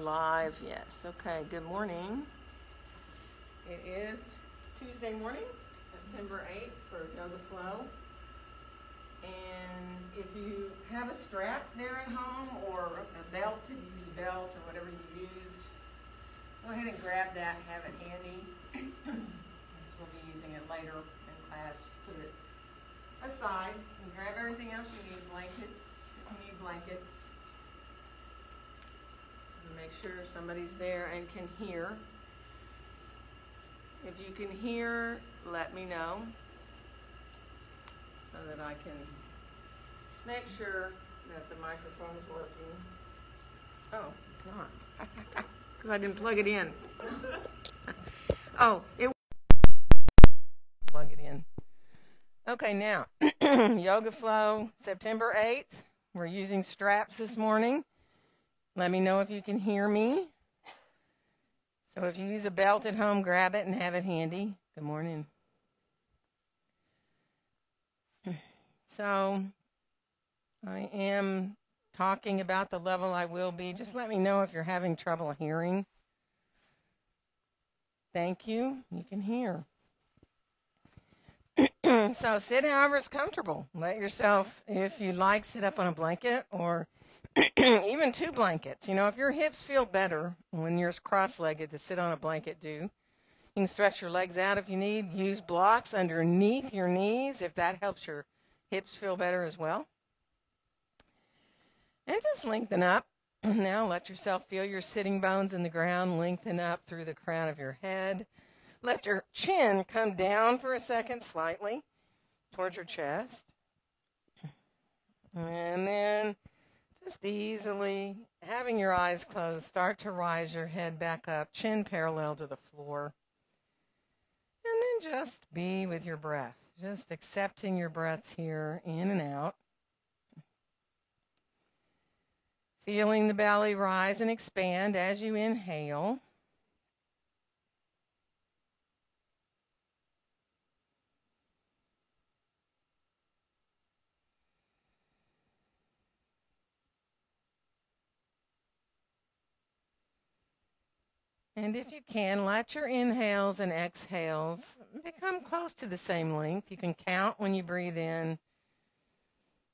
live? Yes. Okay, good morning. It is Tuesday morning, September 8th for Yoga Flow. And if you have a strap there at home or a belt, if you use a belt or whatever you use, go ahead and grab that, have it handy. We'll be using it later in class. Just put it aside and grab everything else you need. Blankets, if you need blankets. And make sure somebody's there and can hear. If you can hear, let me know so that I can make sure that the microphone's working. Oh, it's not. Because I didn't plug it in. Oh, it plug it in. Okay, now, Yoga Flow, September 8th. We're using straps this morning. Let me know if you can hear me. So if you use a belt at home, grab it and have it handy. Good morning. So I am talking about the level I will be. Just let me know if you're having trouble hearing. Thank you. You can hear. So sit however is comfortable. Let yourself, if you like, sit up on a blanket or even two blankets. You know, if your hips feel better when you're cross-legged to sit on a blanket, do. You can stretch your legs out if you need. Use blocks underneath your knees if that helps your hips feel better as well. And just lengthen up. Now let yourself feel your sitting bones in the ground. Lengthen up through the crown of your head. Let your chin come down for a second slightly towards your chest. And then just easily, having your eyes closed, start to rise your head back up, chin parallel to the floor. And then just be with your breath. Just accepting your breaths here, in and out. Feeling the belly rise and expand as you inhale. And if you can, let your inhales and exhales become close to the same length. You can count when you breathe in.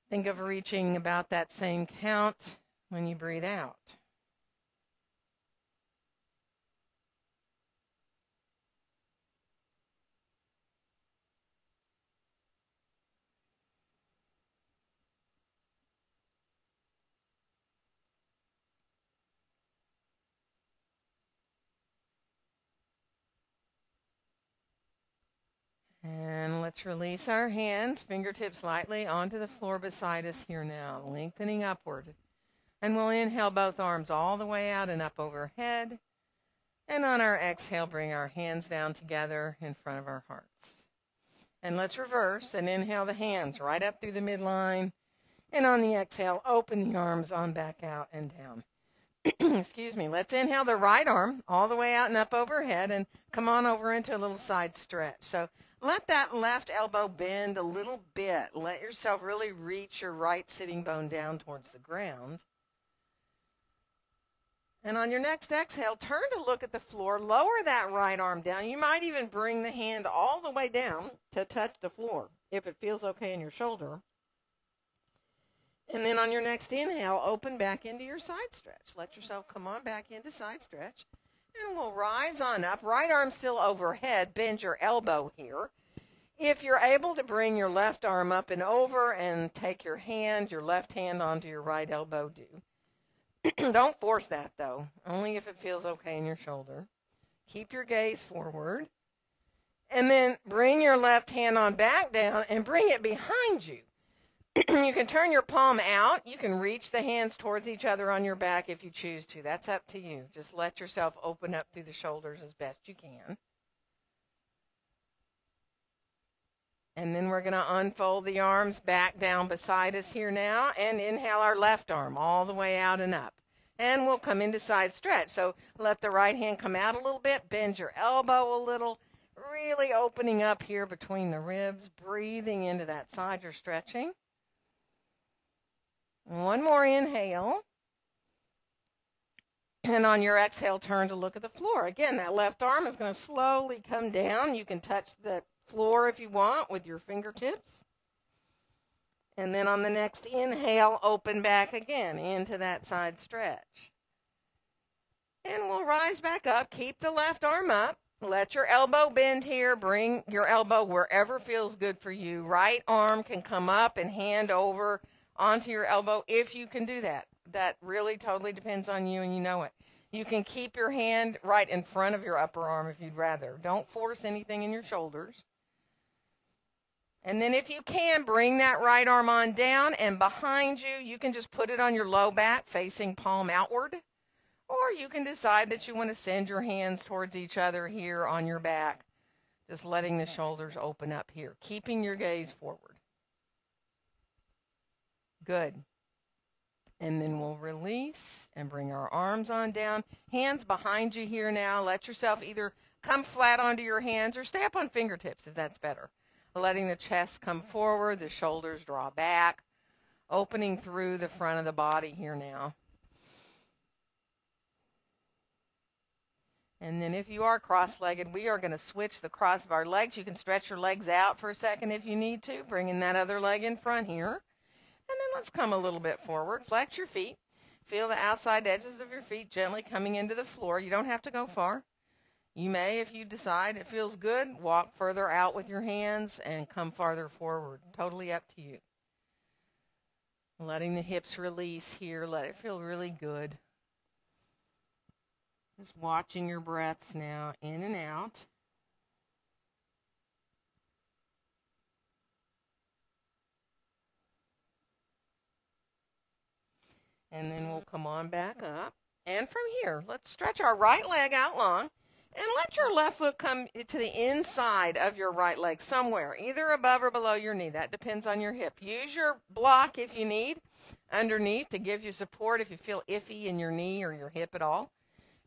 Think of reaching about that same count when you breathe out. And let's release our hands, fingertips lightly onto the floor beside us here now, lengthening upward. And we'll inhale both arms all the way out and up overhead. And on our exhale, bring our hands down together in front of our hearts. And let's reverse and inhale the hands right up through the midline. And on the exhale, open the arms on back out and down. Excuse me. Let's inhale the right arm all the way out and up overhead and come on over into a little side stretch. So let that left elbow bend a little bit. Let yourself really reach your right sitting bone down towards the ground. And on your next exhale, turn to look at the floor. Lower that right arm down. You might even bring the hand all the way down to touch the floor if it feels okay in your shoulder. And then on your next inhale, open back into your side stretch. Let yourself come on back into side stretch. And we'll rise on up. Right arm still overhead. Bend your elbow here. If you're able to bring your left arm up and over and take your left hand onto your right elbow, do. Don't force that, though. Only if it feels okay in your shoulder. Keep your gaze forward. And then bring your left hand on back down and bring it behind you. You can turn your palm out. You can reach the hands towards each other on your back if you choose to. That's up to you. Just let yourself open up through the shoulders as best you can. And then we're going to unfold the arms back down beside us here now and inhale our left arm all the way out and up. And we'll come into side stretch. So let the right hand come out a little bit. Bend your elbow a little. Really opening up here between the ribs. Breathing into that side you're stretching. One more inhale. And on your exhale, turn to look at the floor. Again, that left arm is going to slowly come down. You can touch the floor if you want with your fingertips. And then on the next inhale, open back again into that side stretch. And we'll rise back up. Keep the left arm up. Let your elbow bend here. Bring your elbow wherever feels good for you. Right arm can come up and hand over onto your elbow if you can do that. That really totally depends on you, and you know it. You can keep your hand right in front of your upper arm if you'd rather. Don't force anything in your shoulders. And then if you can, bring that right arm on down, and behind you, you can just put it on your low back facing palm outward. Or you can decide that you want to send your hands towards each other here on your back, just letting the shoulders open up here, keeping your gaze forward. Good. And then we'll release and bring our arms on down. Hands behind you here now. Let yourself either come flat onto your hands or stay up on fingertips if that's better. Letting the chest come forward, the shoulders draw back, opening through the front of the body here now. And then if you are cross-legged, we are going to switch the cross of our legs. You can stretch your legs out for a second if you need to, bringing that other leg in front here. And then let's come a little bit forward. Flex your feet. Feel the outside edges of your feet gently coming into the floor. You don't have to go far. You may, if you decide it feels good, walk further out with your hands and come farther forward. Totally up to you. Letting the hips release here. Let it feel really good. Just watching your breaths now, in and out. And then we'll come on back up. And from here, let's stretch our right leg out long. And let your left foot come to the inside of your right leg somewhere, either above or below your knee. That depends on your hip. Use your block if you need underneath to give you support if you feel iffy in your knee or your hip at all.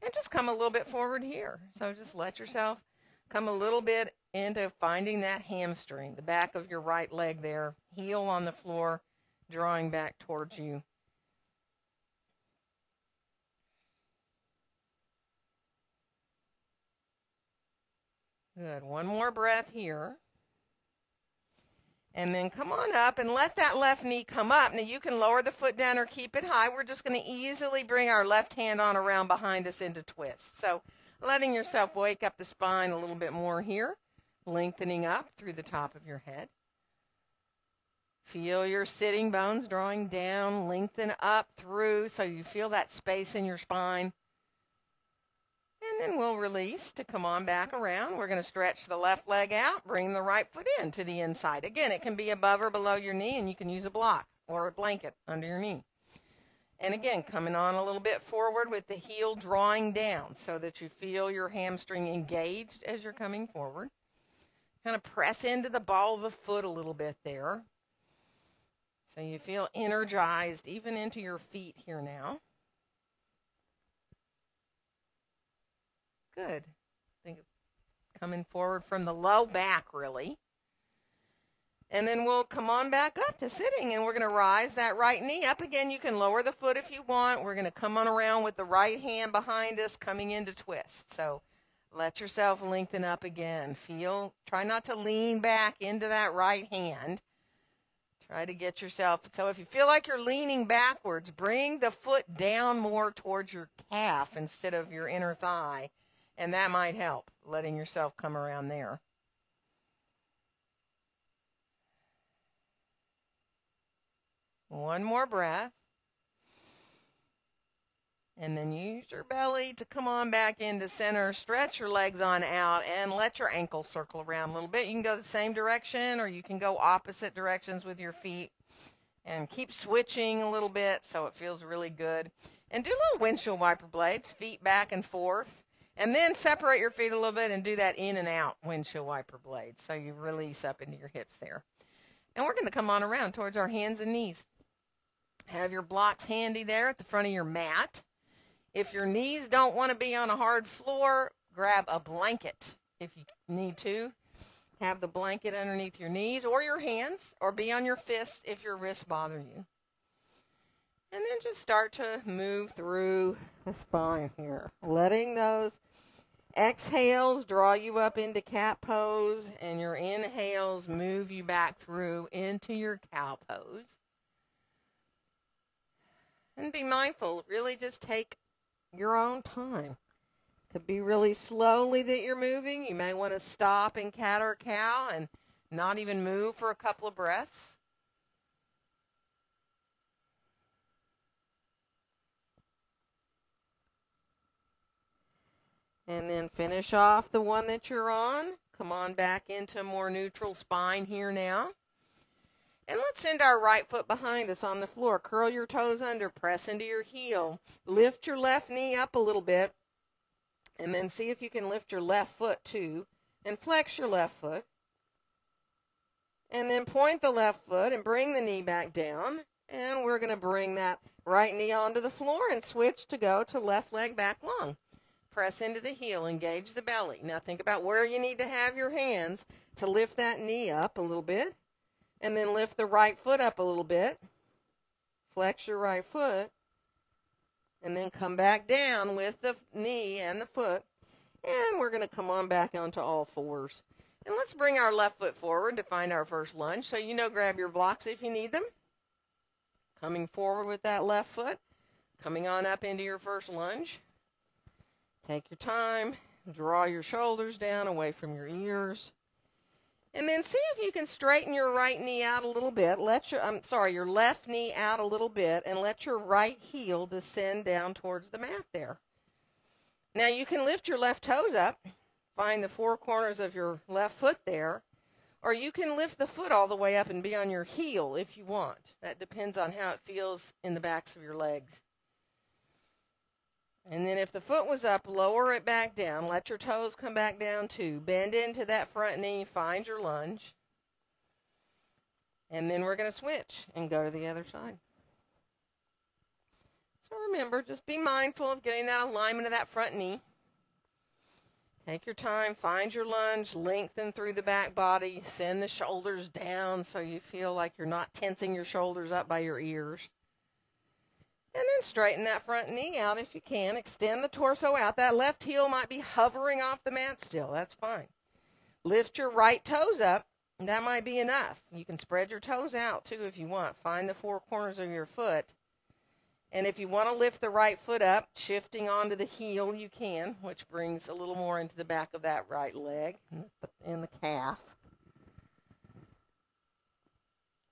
And just come a little bit forward here. So just let yourself come a little bit into finding that hamstring, the back of your right leg there, heel on the floor, drawing back towards you. Good. One more breath here. And then come on up and let that left knee come up. Now you can lower the foot down or keep it high. We're just going to easily bring our left hand on around behind us into twist. So letting yourself wake up the spine a little bit more here. Lengthening up through the top of your head. Feel your sitting bones drawing down. Lengthen up through so you feel that space in your spine. And then we'll release to come on back around. We're going to stretch the left leg out, bring the right foot in to the inside. Again, it can be above or below your knee, and you can use a block or a blanket under your knee. And again, coming on a little bit forward with the heel drawing down so that you feel your hamstring engaged as you're coming forward. Kind of press into the ball of the foot a little bit there. So you feel energized even into your feet here now. Good. Think of coming forward from the low back, really. And then we'll come on back up to sitting, and we're going to rise that right knee up again. You can lower the foot if you want. We're going to come on around with the right hand behind us, coming into twist. So let yourself lengthen up again. Try not to lean back into that right hand. Try to get yourself, so if you feel like you're leaning backwards, bring the foot down more towards your calf instead of your inner thigh. And that might help, letting yourself come around there. One more breath. And then use your belly to come on back into center. Stretch your legs on out and let your ankles circle around a little bit. You can go the same direction or you can go opposite directions with your feet. And keep switching a little bit so it feels really good. And do little windshield wiper blades, feet back and forth. And then separate your feet a little bit and do that in and out windshield wiper blade. So you release up into your hips there. And we're going to come on around towards our hands and knees. Have your blocks handy there at the front of your mat. If your knees don't want to be on a hard floor, grab a blanket if you need to. Have the blanket underneath your knees or your hands, or be on your fists if your wrists bother you. And then just start to move through the spine here. Letting those exhales draw you up into cat pose, and your inhales move you back through into your cow pose. And be mindful, really just take your own time. Could be really slowly that you're moving. You may want to stop in cat or cow and not even move for a couple of breaths. And then finish off the one that you're on. Come on back into a more neutral spine here now. And let's send our right foot behind us on the floor. Curl your toes under, press into your heel. Lift your left knee up a little bit. And then see if you can lift your left foot too. And flex your left foot. And then point the left foot and bring the knee back down. And we're going to bring that right knee onto the floor and switch to go to left leg back long. Press into the heel, engage the belly. Now think about where you need to have your hands to lift that knee up a little bit. And then lift the right foot up a little bit. Flex your right foot. And then come back down with the knee and the foot. And we're going to come on back onto all fours. And let's bring our left foot forward to find our first lunge. So grab your blocks if you need them. Coming forward with that left foot. Coming on up into your first lunge. Take your time. Draw your shoulders down away from your ears. And then see if you can straighten your right knee out a little bit. Your left knee out a little bit, and let your right heel descend down towards the mat there. Now you can lift your left toes up, find the four corners of your left foot there, or you can lift the foot all the way up and be on your heel if you want. That depends on how it feels in the backs of your legs. And then if the foot was up, lower it back down. Let your toes come back down too. Bend into that front knee. Find your lunge. And then we're going to switch and go to the other side. So remember, just be mindful of getting that alignment of that front knee. Take your time. Find your lunge. Lengthen through the back body. Send the shoulders down so you feel like you're not tensing your shoulders up by your ears. And then straighten that front knee out if you can. Extend the torso out. That left heel might be hovering off the mat still. That's fine. Lift your right toes up. That might be enough. You can spread your toes out too if you want. Find the four corners of your foot. And if you want to lift the right foot up, shifting onto the heel, you can, which brings a little more into the back of that right leg and the calf.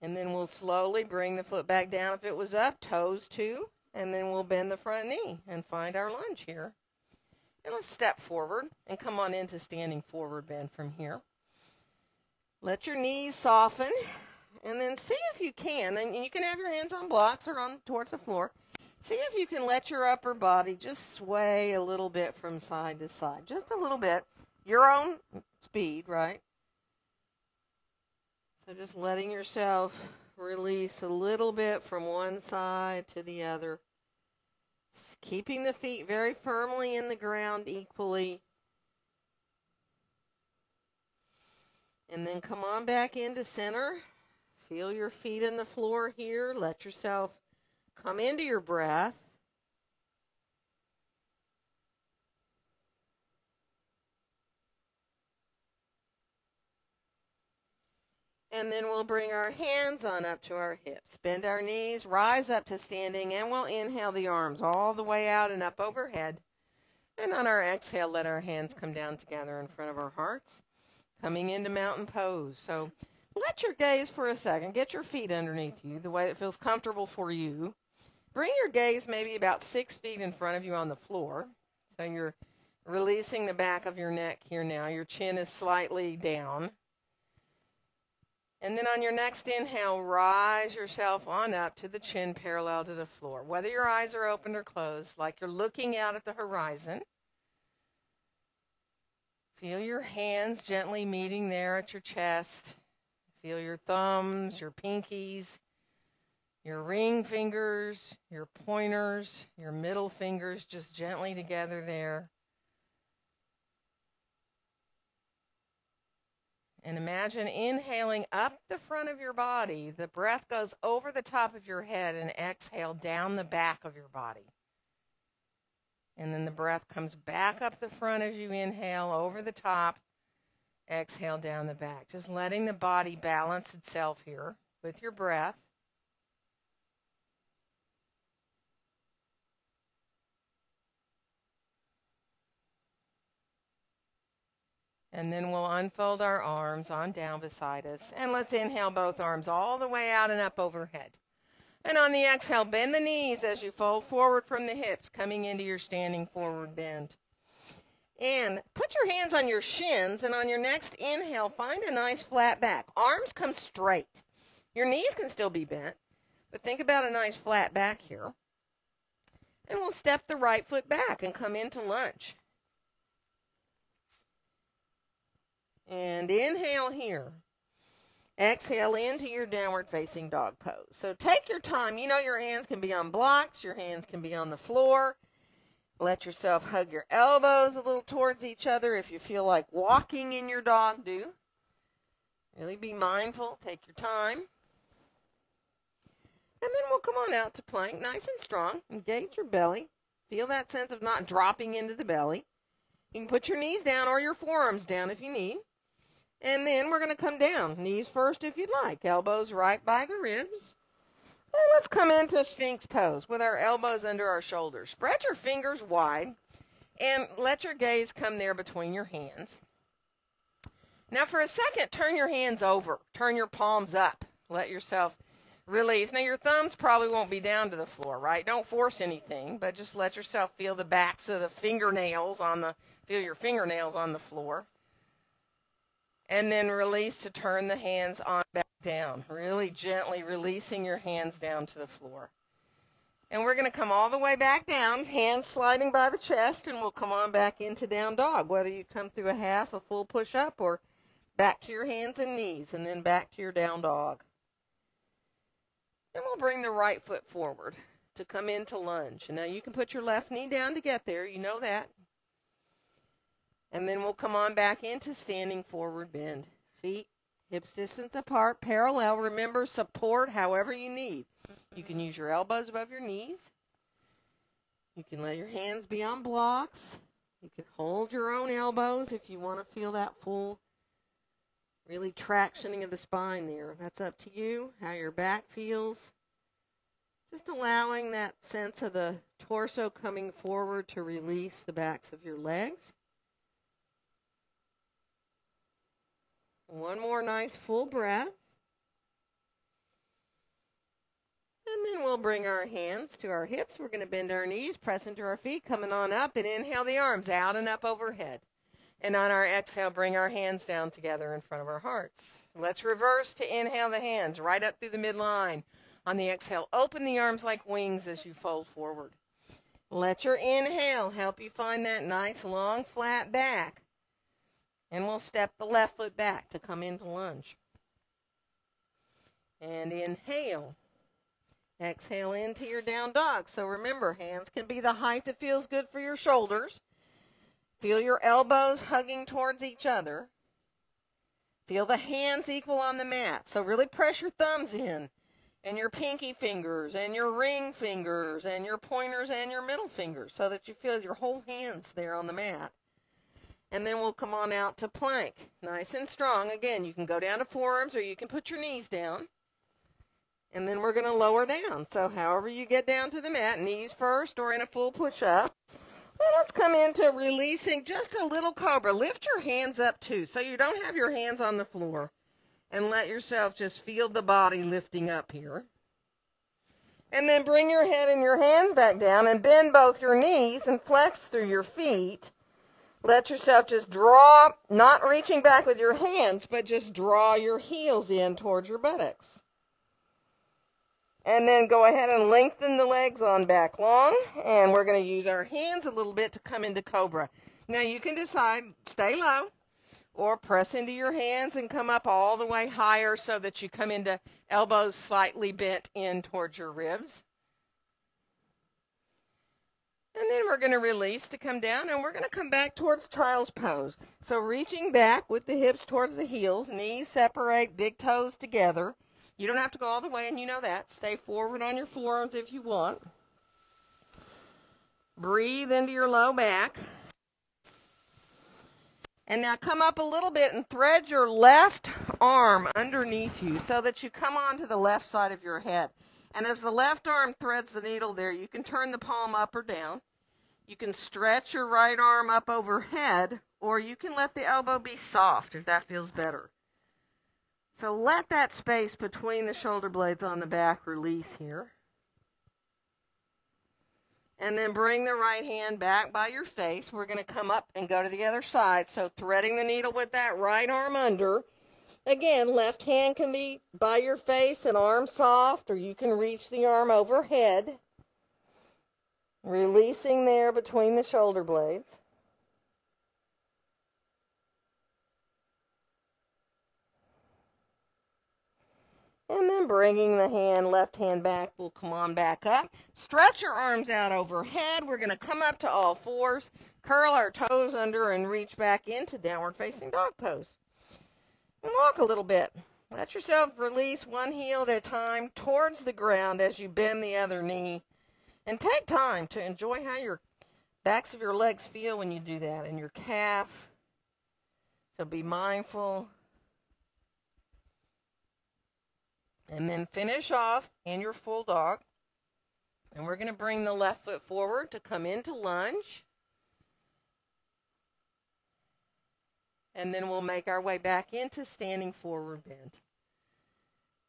And then we'll slowly bring the foot back down if it was up, toes too, and then we'll bend the front knee and find our lunge here. And let's step forward and come on into standing forward bend from here. Let your knees soften, and then see if you can, and you can have your hands on blocks or on towards the floor. See if you can let your upper body just sway a little bit from side to side, just a little bit, your own speed, right? So just letting yourself release a little bit from one side to the other. Keeping the feet very firmly in the ground equally. And then come on back into center. Feel your feet in the floor here. Let yourself come into your breath. And then we'll bring our hands on up to our hips. Bend our knees, rise up to standing, and we'll inhale the arms all the way out and up overhead. And on our exhale, let our hands come down together in front of our hearts, coming into mountain pose. So let your gaze for a second. Get your feet underneath you the way that feels comfortable for you. Bring your gaze maybe about 6 feet in front of you on the floor. So you're releasing the back of your neck here now. Your chin is slightly down. And then on your next inhale, rise yourself on up to the chin parallel to the floor. Whether your eyes are open or closed, like you're looking out at the horizon. Feel your hands gently meeting there at your chest. Feel your thumbs, your pinkies, your ring fingers, your pointers, your middle fingers just gently together there. And imagine inhaling up the front of your body. The breath goes over the top of your head and exhale down the back of your body. And then the breath comes back up the front as you inhale, over the top. Exhale down the back. Just letting the body balance itself here with your breath. And then we'll unfold our arms on down beside us. And let's inhale both arms all the way out and up overhead. And on the exhale, bend the knees as you fold forward from the hips, coming into your standing forward bend. And put your hands on your shins, and on your next inhale, find a nice flat back. Arms come straight. Your knees can still be bent, but think about a nice flat back here. And we'll step the right foot back and come into lunge. And inhale here. Exhale into your downward facing dog pose. So take your time. You know your hands can be on blocks. Your hands can be on the floor. Let yourself hug your elbows a little towards each other. If you feel like walking in your dog, do. Really be mindful. Take your time. And then we'll come on out to plank, nice and strong. Engage your belly. Feel that sense of not dropping into the belly. You can put your knees down or your forearms down if you need. And then we're going to come down. Knees first if you'd like. Elbows right by the ribs. And let's come into Sphinx pose with our elbows under our shoulders. Spread your fingers wide and let your gaze come there between your hands. Now for a second, turn your hands over. Turn your palms up. Let yourself release. Now your thumbs probably won't be down to the floor, right? Don't force anything, but just let yourself feel the backs of the fingernails feel your fingernails on the floor. And then release to turn the hands on back down, really gently releasing your hands down to the floor. And we're going to come all the way back down, hands sliding by the chest, and we'll come on back into down dog, whether you come through a half, a full push-up, or back to your hands and knees, and then back to your down dog. And we'll bring the right foot forward to come into lunge. And now you can put your left knee down to get there, you know that. And then we'll come on back into standing forward bend. Feet, hips distance apart, parallel. Remember, support however you need. You can use your elbows above your knees. You can let your hands be on blocks. You can hold your own elbows if you want to feel that full, really tractioning of the spine there. That's up to you, how your back feels. Just allowing that sense of the torso coming forward to release the backs of your legs. One more nice full breath. And then we'll bring our hands to our hips. We're going to bend our knees, press into our feet, coming on up, and inhale the arms out and up overhead. And on our exhale, bring our hands down together in front of our hearts. Let's reverse to inhale the hands right up through the midline. On the exhale, open the arms like wings as you fold forward. Let your inhale help you find that nice long flat back. And we'll step the left foot back to come into lunge. And inhale. Exhale into your down dog. So remember, hands can be the height that feels good for your shoulders. Feel your elbows hugging towards each other. Feel the hands equal on the mat. So really press your thumbs in, and your pinky fingers, and your ring fingers, and your pointers, and your middle fingers, so that you feel your whole hands there on the mat. And then we'll come on out to plank, nice and strong. Again, you can go down to forearms or you can put your knees down. And then we're going to lower down. So however you get down to the mat, knees first or in a full push-up. Then let's come into releasing just a little cobra. Lift your hands up too, so you don't have your hands on the floor. And let yourself just feel the body lifting up here. And then bring your head and your hands back down and bend both your knees and flex through your feet. Let yourself just draw, not reaching back with your hands, but just draw your heels in towards your buttocks. And then go ahead and lengthen the legs on back long. And we're going to use our hands a little bit to come into cobra. Now you can decide, stay low, or press into your hands and come up all the way higher so that you come into elbows slightly bent in towards your ribs. And then we're going to release to come down, and we're going to come back towards child's pose. So reaching back with the hips towards the heels, knees separate, big toes together. You don't have to go all the way, and you know that. Stay forward on your forearms if you want. Breathe into your low back. And now come up a little bit and thread your left arm underneath you so that you come onto the left side of your head. And as the left arm threads the needle there, you can turn the palm up or down. You can stretch your right arm up overhead, or you can let the elbow be soft if that feels better. So let that space between the shoulder blades on the back release here. And then bring the right hand back by your face. We're going to come up and go to the other side. So threading the needle with that right arm under. Again, left hand can be by your face and arm soft, or you can reach the arm overhead. Releasing there between the shoulder blades. And then bringing the left hand back, we'll come on back up. Stretch your arms out overhead. We're going to come up to all fours, curl our toes under, and reach back into downward facing dog pose. And walk a little bit. Let yourself release one heel at a time towards the ground as you bend the other knee. And take time to enjoy how your backs of your legs feel when you do that, and your calf. So be mindful. And then finish off in your full dog. And we're going to bring the left foot forward to come into lunge. And then we'll make our way back into standing forward bend.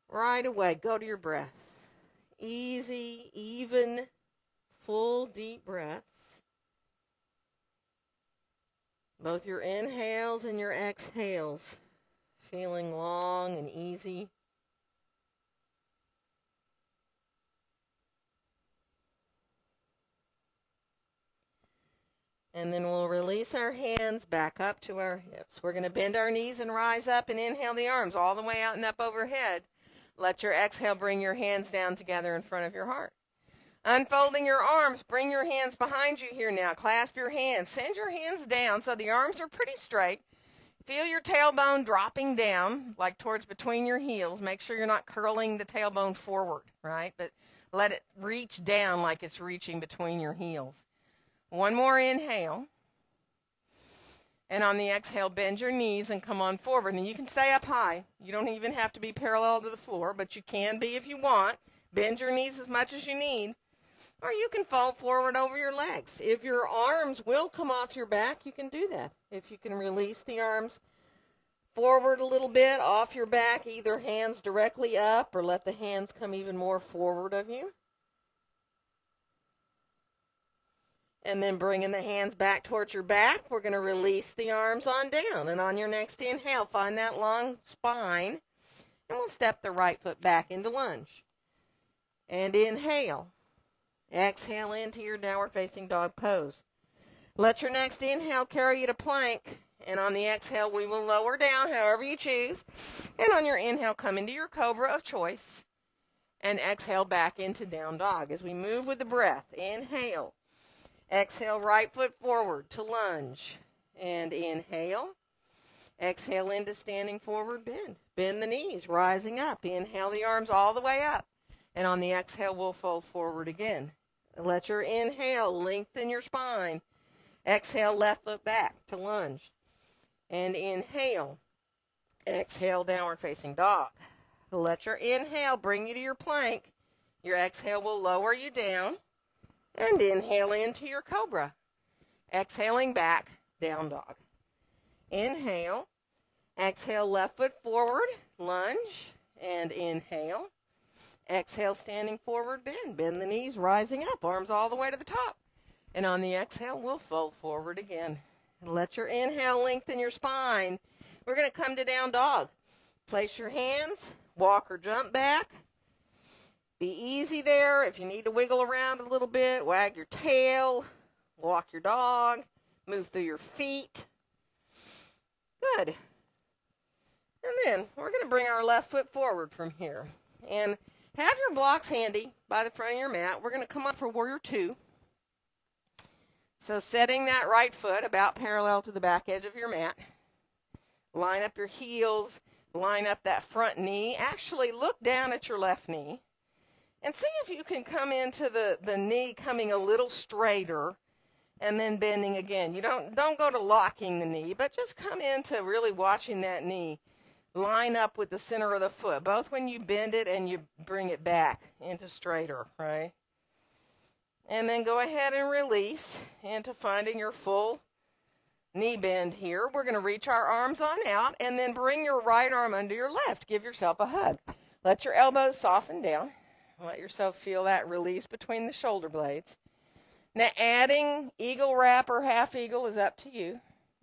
Right away, go to your breath. Easy, even, full deep breaths. Both your inhales and your exhales feeling long and easy. And then we'll release our hands back up to our hips. We're going to bend our knees and rise up and inhale the arms all the way out and up overhead. Let your exhale bring your hands down together in front of your heart. Unfolding your arms, bring your hands behind you here now. Clasp your hands. Send your hands down so the arms are pretty straight. Feel your tailbone dropping down, like towards between your heels. Make sure you're not curling the tailbone forward, right? But let it reach down like it's reaching between your heels. One more inhale. And on the exhale, bend your knees and come on forward. And you can stay up high. You don't even have to be parallel to the floor, but you can be if you want. Bend your knees as much as you need. Or you can fold forward over your legs. If your arms will come off your back, you can do that. If you can release the arms forward a little bit off your back, either hands directly up or let the hands come even more forward of you. And then bringing the hands back towards your back, we're going to release the arms on down. And on your next inhale, find that long spine. And we'll step the right foot back into lunge. And inhale. Exhale into your downward facing dog pose. Let your next inhale carry you to plank. And on the exhale, we will lower down however you choose. And on your inhale, come into your cobra of choice. And exhale back into down dog. As we move with the breath, inhale. Exhale, right foot forward to lunge. And inhale. Exhale into standing forward bend. Bend the knees, rising up. Inhale the arms all the way up. And on the exhale, we'll fold forward again. Let your inhale lengthen your spine. Exhale, left foot back to lunge. And inhale. Exhale, downward facing dog. Let your inhale bring you to your plank. Your exhale will lower you down. And inhale into your cobra. Exhaling back, down dog. Inhale. Exhale, left foot forward, lunge. And inhale. Exhale, standing forward bend. Bend the knees, rising up, arms all the way to the top. And on the exhale, we'll fold forward again. And let your inhale lengthen your spine. We're going to come to down dog. Place your hands, walk or jump back. Be easy there. If you need to wiggle around a little bit, wag your tail, walk your dog, move through your feet. Good. And then we're going to bring our left foot forward from here. And have your blocks handy by the front of your mat. We're going to come up for Warrior 2. So setting that right foot about parallel to the back edge of your mat. Line up your heels. Line up that front knee. Actually, look down at your left knee. And see if you can come into the knee coming a little straighter and then bending again. You don't go to locking the knee, but just come into really watching that knee line up with the center of the foot, both when you bend it and you bring it back into straighter, right? And then go ahead and release into finding your full knee bend here. We're going to reach our arms on out and then bring your right arm under your left. Give yourself a hug. Let your elbows soften down. Let yourself feel that release between the shoulder blades. Now adding eagle wrap or half eagle is up to you.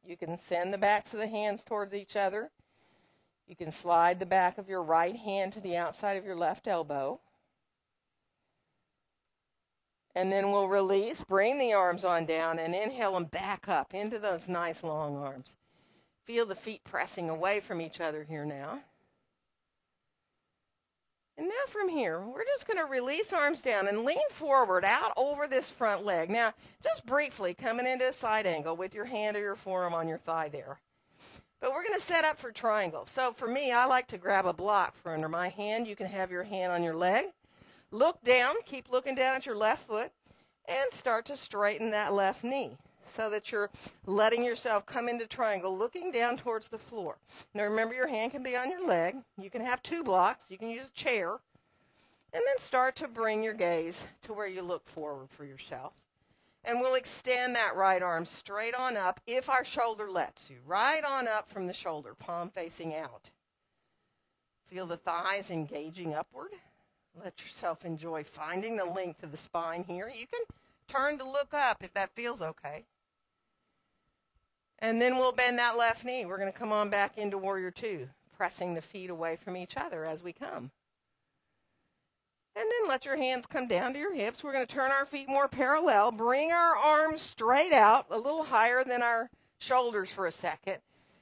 You can send the backs of the hands towards each other. You can slide the back of your right hand to the outside of your left elbow. And then we'll release, bring the arms on down, and inhale them back up into those nice long arms. Feel the feet pressing away from each other here now. And now from here, we're just going to release arms down and lean forward out over this front leg. Now, just briefly, coming into a side angle with your hand or your forearm on your thigh there. But we're going to set up for triangle. So for me, I like to grab a block for under my hand. You can have your hand on your leg. Look down, keep looking down at your left foot, and start to straighten that left knee so that you're letting yourself come into triangle, looking down towards the floor. Now remember, your hand can be on your leg. You can have two blocks. You can use a chair. And then start to bring your gaze to where you look forward for yourself. And we'll extend that right arm straight on up if our shoulder lets you. Right on up from the shoulder, palm facing out. Feel the thighs engaging upward. Let yourself enjoy finding the length of the spine here. You can turn to look up if that feels okay. And then we'll bend that left knee. We're going to come on back into Warrior Two, pressing the feet away from each other as we come. And then let your hands come down to your hips. We're going to turn our feet more parallel. Bring our arms straight out, a little higher than our shoulders for a second.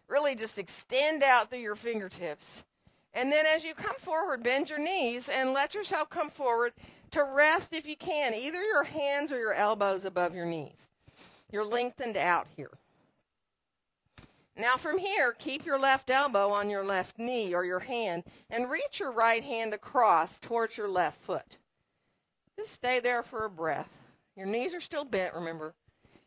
Really just extend out through your fingertips. And then as you come forward, bend your knees and let yourself come forward to rest if you can, either your hands or your elbows above your knees. You're lengthened out here. Now from here, keep your left elbow on your left knee or your hand and reach your right hand across towards your left foot. Just stay there for a breath. Your knees are still bent, remember.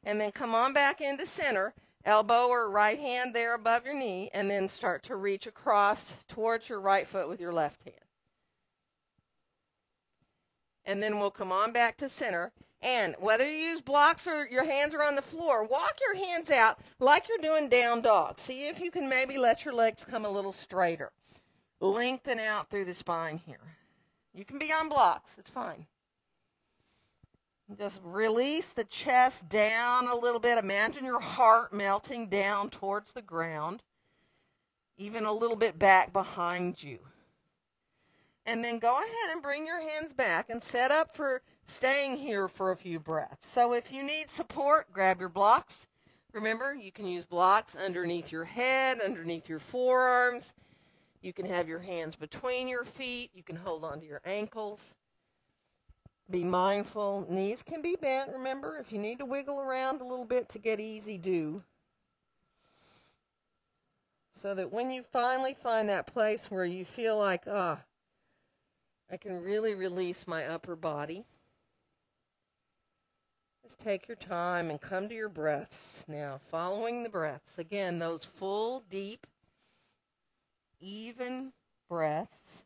And then come on back into center, elbow or right hand there above your knee, and then start to reach across towards your right foot with your left hand. And then we'll come on back to center. And whether you use blocks or your hands are on the floor, walk your hands out like you're doing down dog. See if you can maybe let your legs come a little straighter. Lengthen out through the spine here. You can be on blocks. It's fine. Just release the chest down a little bit. Imagine your heart melting down towards the ground, even a little bit back behind you. And then go ahead and bring your hands back and set up for staying here for a few breaths. So if you need support, grab your blocks. Remember, you can use blocks underneath your head, underneath your forearms. You can have your hands between your feet. You can hold onto your ankles. Be mindful. Knees can be bent. Remember, if you need to wiggle around a little bit to get easy, do. So that when you finally find that place where you feel like, I can really release my upper body. Just take your time and come to your breaths. Now, following the breaths. Again, those full, deep, even breaths.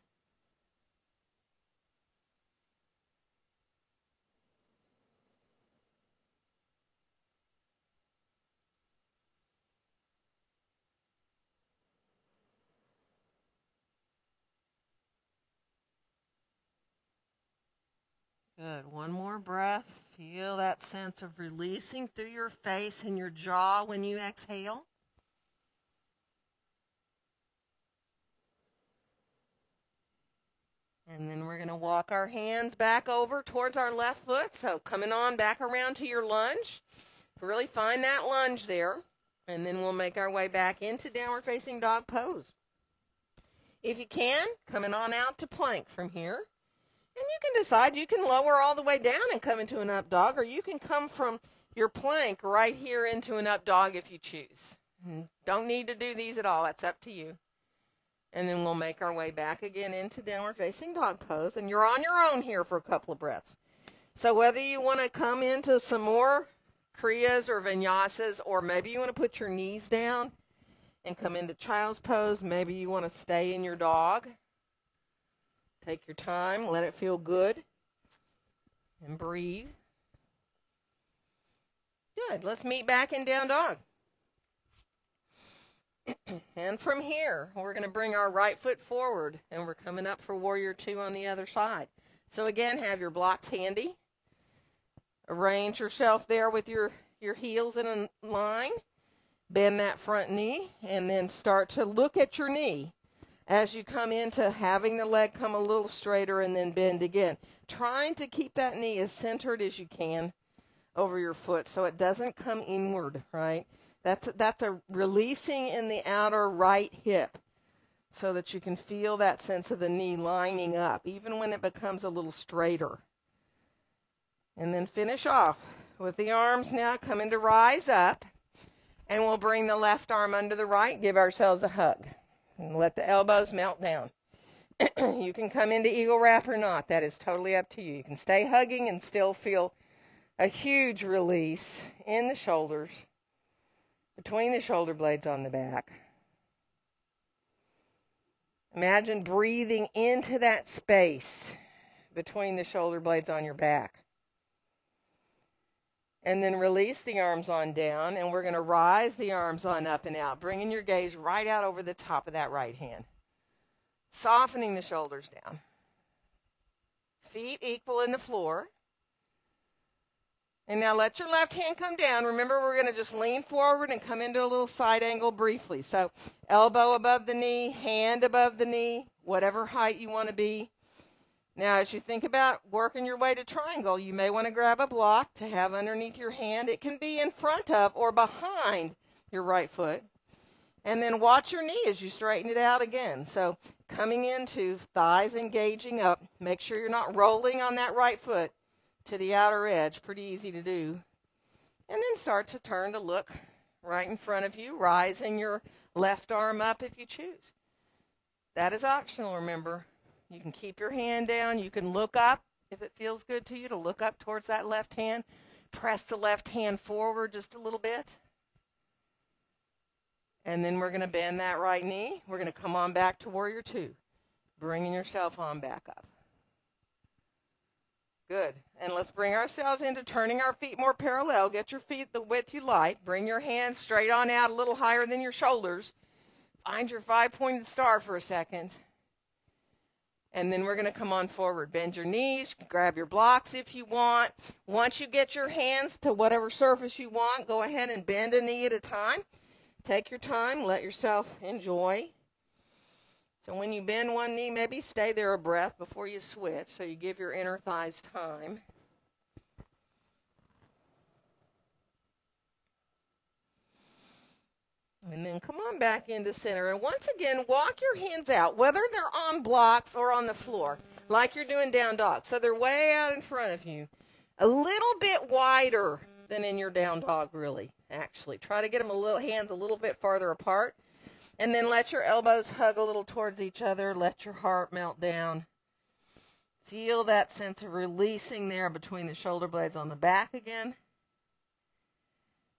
Good. One more breath. Feel that sense of releasing through your face and your jaw when you exhale. And then we're going to walk our hands back over towards our left foot. So coming on back around to your lunge. Really find that lunge there. And then we'll make our way back into downward facing dog pose. If you can, coming on out to plank from here. And you can decide, you can lower all the way down and come into an up dog, or you can come from your plank right here into an up dog if you choose. Don't need to do these at all. That's up to you. And then we'll make our way back again into downward facing dog pose. And you're on your own here for a couple of breaths. So whether you want to come into some more kriyas or vinyasas, or maybe you want to put your knees down and come into child's pose, maybe you want to stay in your dog. Take your time, let it feel good, and breathe. Good. Let's meet back in down dog. And from here, we're going to bring our right foot forward, and we're coming up for warrior two on the other side. So again, have your blocks handy. Arrange yourself there with your heels in a line. Bend that front knee, and then start to look at your knee as you come into having the leg come a little straighter and then bend again. Trying to keep that knee as centered as you can over your foot so it doesn't come inward, right? That's a releasing in the outer right hip so that you can feel that sense of the knee lining up, even when it becomes a little straighter. And then finish off with the arms now coming to rise up. And we'll bring the left arm under the right, give ourselves a hug. And let the elbows melt down. You can come into eagle wrap or not. That is totally up to you. You can stay hugging and still feel a huge release in the shoulders, between the shoulder blades on the back. Imagine breathing into that space between the shoulder blades on your back. And then release the arms on down, and we're going to rise the arms on up and out, bringing your gaze right out over the top of that right hand. Softening the shoulders down. Feet equal in the floor. And now let your left hand come down. Remember, we're going to just lean forward and come into a little side angle briefly. So elbow above the knee, hand above the knee, whatever height you want to be. Now, as you think about working your way to triangle, you may want to grab a block to have underneath your hand. It can be in front of or behind your right foot. And then watch your knee as you straighten it out again. So coming into thighs engaging up. Make sure you're not rolling on that right foot to the outer edge. Pretty easy to do. And then start to turn to look right in front of you, rising your left arm up if you choose. That is optional, remember. You can keep your hand down. You can look up if it feels good to you to look up towards that left hand. Press the left hand forward just a little bit. And then we're going to bend that right knee. We're going to come on back to warrior two, bringing yourself on back up. Good. And let's bring ourselves into turning our feet more parallel. Get your feet the width you like. Bring your hands straight on out a little higher than your shoulders. Find your five-pointed star for a second. And then we're going to come on forward. Bend your knees. Grab your blocks if you want. Once you get your hands to whatever surface you want, go ahead and bend a knee at a time. Take your time. Let yourself enjoy. So when you bend one knee, maybe stay there a breath before you switch so you give your inner thighs time. And then come on back into center. And once again, walk your hands out, whether they're on blocks or on the floor, like you're doing down dog. So they're way out in front of you. A little bit wider than in your down dog, really, actually. Try to get them hands a little bit farther apart. And then let your elbows hug a little towards each other. Let your heart melt down. Feel that sense of releasing there between the shoulder blades on the back again.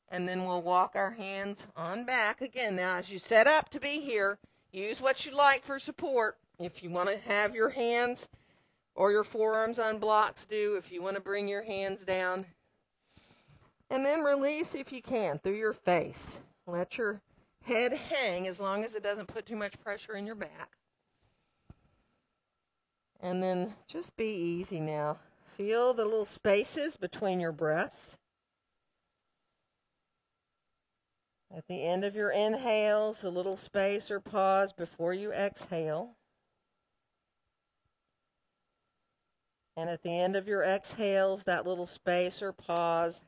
And then we'll walk our hands on back again. Now, as you set up to be here, use what you like for support. If you want to have your hands or your forearms on blocks, do. If you want to bring your hands down. And then release if you can through your face. Let your head hang as long as it doesn't put too much pressure in your back. And then just be easy now. Feel the little spaces between your breaths. At the end of your inhales, the little space or pause before you exhale. And at the end of your exhales, that little space or pause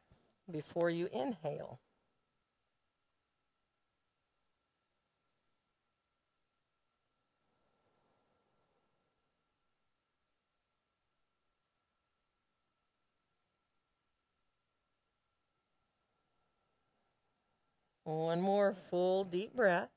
before you inhale. One more full deep breath.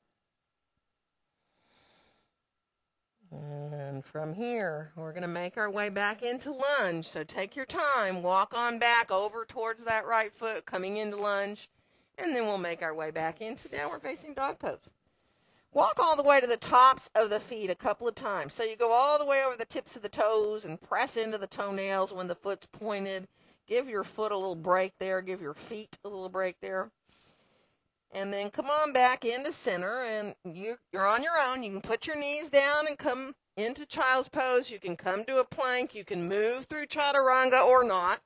And from here, we're going to make our way back into lunge. So take your time, walk on back over towards that right foot, coming into lunge, and then we'll make our way back into downward facing dog pose. Walk all the way to the tops of the feet a couple of times. So you go all the way over the tips of the toes and press into the toenails when the foot's pointed. Give your foot a little break there. Give your feet a little break there. And then come on back into center, and you're on your own. You can put your knees down and come into child's pose. You can come to a plank. You can move through chaturanga or not,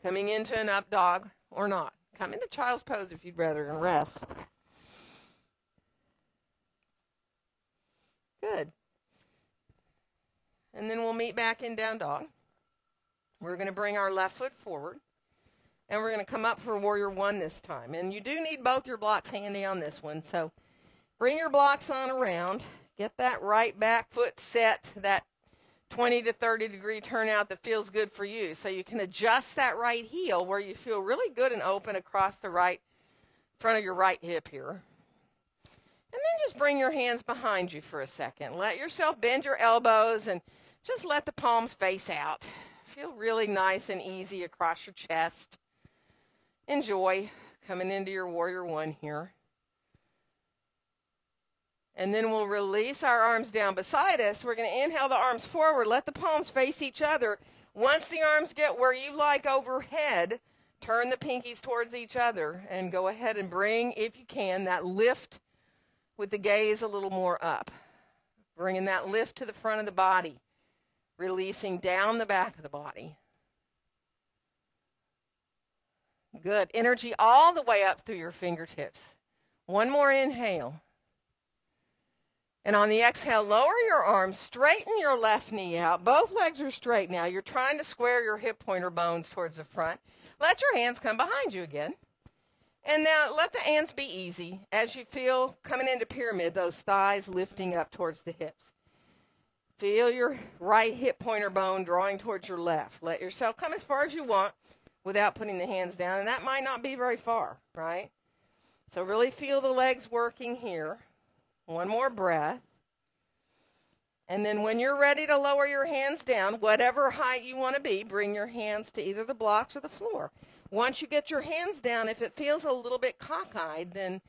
coming into an up dog or not. Come into child's pose if you'd rather and rest. Good. And then we'll meet back in down dog. We're going to bring our left foot forward. And we're going to come up for warrior one this time. And you do need both your blocks handy on this one. So bring your blocks on around. Get that right back foot set, that 20 to 30 degree turnout that feels good for you. So you can adjust that right heel where you feel really good and open across the right front of your right hip here. And then just bring your hands behind you for a second. Let yourself bend your elbows and just let the palms face out. Feel really nice and easy across your chest. Enjoy coming into your warrior one here. And then we'll release our arms down beside us. We're going to inhale the arms forward. Let the palms face each other. Once the arms get where you like overhead, turn the pinkies towards each other and go ahead and bring, if you can, that lift with the gaze a little more up. Bringing that lift to the front of the body. Releasing down the back of the body. Good. Energy all the way up through your fingertips. One more inhale. And on the exhale, lower your arms, straighten your left knee out. Both legs are straight now. You're trying to square your hip pointer bones towards the front. Let your hands come behind you again. And now let the hands be easy as you feel coming into pyramid, those thighs lifting up towards the hips. Feel your right hip pointer bone drawing towards your left. Let yourself come as far as you want without putting the hands down. And that might not be very far, right? So really feel the legs working here. One more breath. And then when you're ready to lower your hands down, whatever height you want to be, bring your hands to either the blocks or the floor. Once you get your hands down, if it feels a little bit cockeyed, then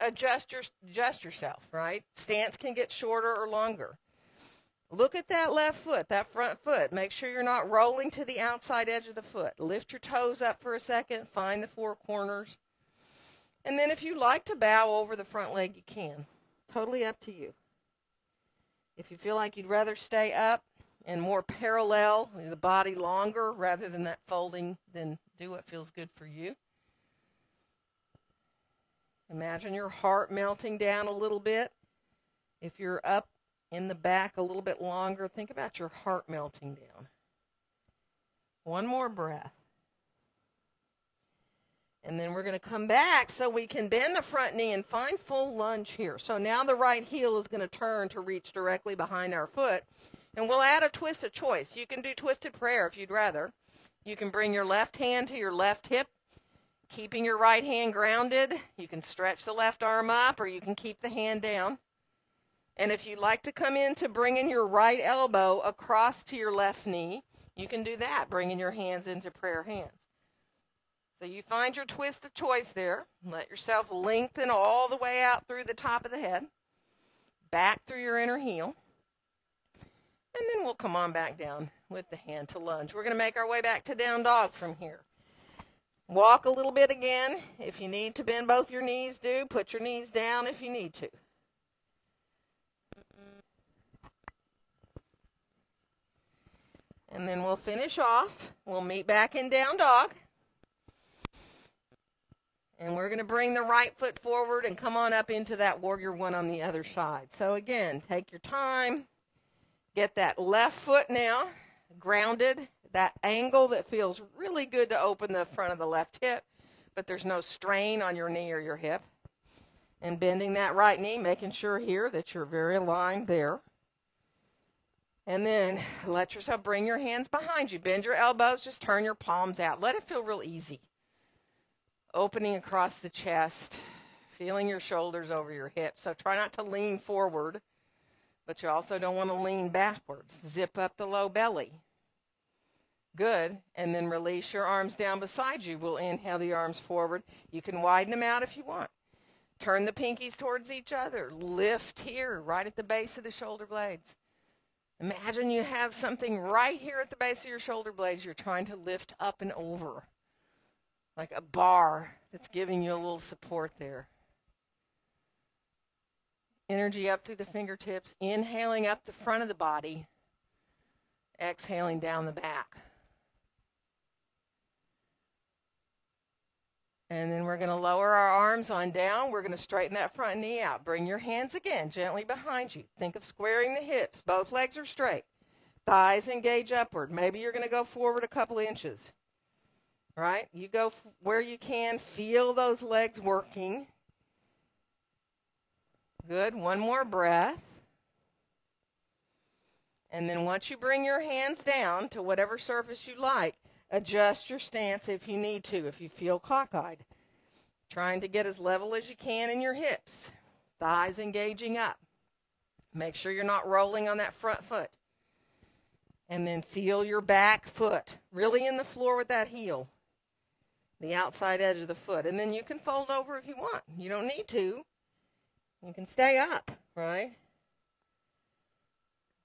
adjust yourself, right? Stance can get shorter or longer. Look at that left foot, that front foot. Make sure you're not rolling to the outside edge of the foot. Lift your toes up for a second. Find the four corners. And then if you like to bow over the front leg, you can. Totally up to you. If you feel like you'd rather stay up and more parallel, the body longer rather than that folding, then do what feels good for you. Imagine your heart melting down a little bit. If you're up in the back a little bit longer, think about your heart melting down. One more breath. And then we're going to come back so we can bend the front knee and find full lunge here. So now the right heel is going to turn to reach directly behind our foot. And we'll add a twist of choice. You can do twisted prayer if you'd rather. You can bring your left hand to your left hip, keeping your right hand grounded. You can stretch the left arm up, or you can keep the hand down. And if you'd like to come in to bringing your right elbow across to your left knee, you can do that, bringing your hands into prayer hands. So you find your twist of choice there. Let yourself lengthen all the way out through the top of the head, back through your inner heel. And then we'll come on back down with the hand to lunge. We're going to make our way back to down dog from here. Walk a little bit again. If you need to bend both your knees, do. Put your knees down if you need to. And then we'll finish off. We'll meet back in down dog. And we're going to bring the right foot forward and come on up into that warrior one on the other side. So again, take your time. Get that left foot now grounded. That angle that feels really good to open the front of the left hip, but there's no strain on your knee or your hip. And bending that right knee, making sure here that you're very aligned there. And then let yourself bring your hands behind you. Bend your elbows. Just turn your palms out. Let it feel real easy. Opening across the chest. Feeling your shoulders over your hips. So try not to lean forward, but you also don't want to lean backwards. Zip up the low belly. Good. And then release your arms down beside you. We'll inhale the arms forward. You can widen them out if you want. Turn the pinkies towards each other. Lift here, right at the base of the shoulder blades. Imagine you have something right here at the base of your shoulder blades you're trying to lift up and over, like a bar that's giving you a little support there. Energy up through the fingertips, inhaling up the front of the body, exhaling down the back. And then we're going to lower our arms on down. We're going to straighten that front knee out. Bring your hands again gently behind you. Think of squaring the hips. Both legs are straight. Thighs engage upward. Maybe you're going to go forward a couple inches. Right? You go where you can. Feel those legs working. Good. One more breath. And then once you bring your hands down to whatever surface you like, adjust your stance if you need to, if you feel cockeyed. Trying to get as level as you can in your hips. Thighs engaging up. Make sure you're not rolling on that front foot. And then feel your back foot really in the floor with that heel. The outside edge of the foot. And then you can fold over if you want. You don't need to. You can stay up, right?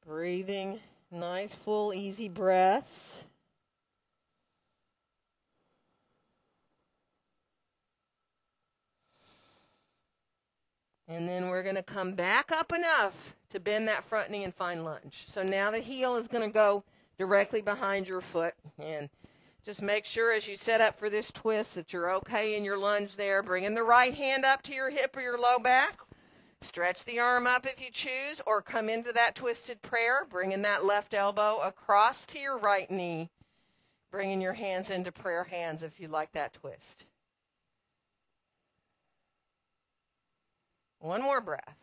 Breathing nice, full, easy breaths. And then we're going to come back up enough to bend that front knee and find lunge. So now the heel is going to go directly behind your foot. And just make sure as you set up for this twist that you're okay in your lunge there. Bringing the right hand up to your hip or your low back. Stretch the arm up if you choose, or come into that twisted prayer. Bringing that left elbow across to your right knee. Bringing your hands into prayer hands if you like that twist. One more breath.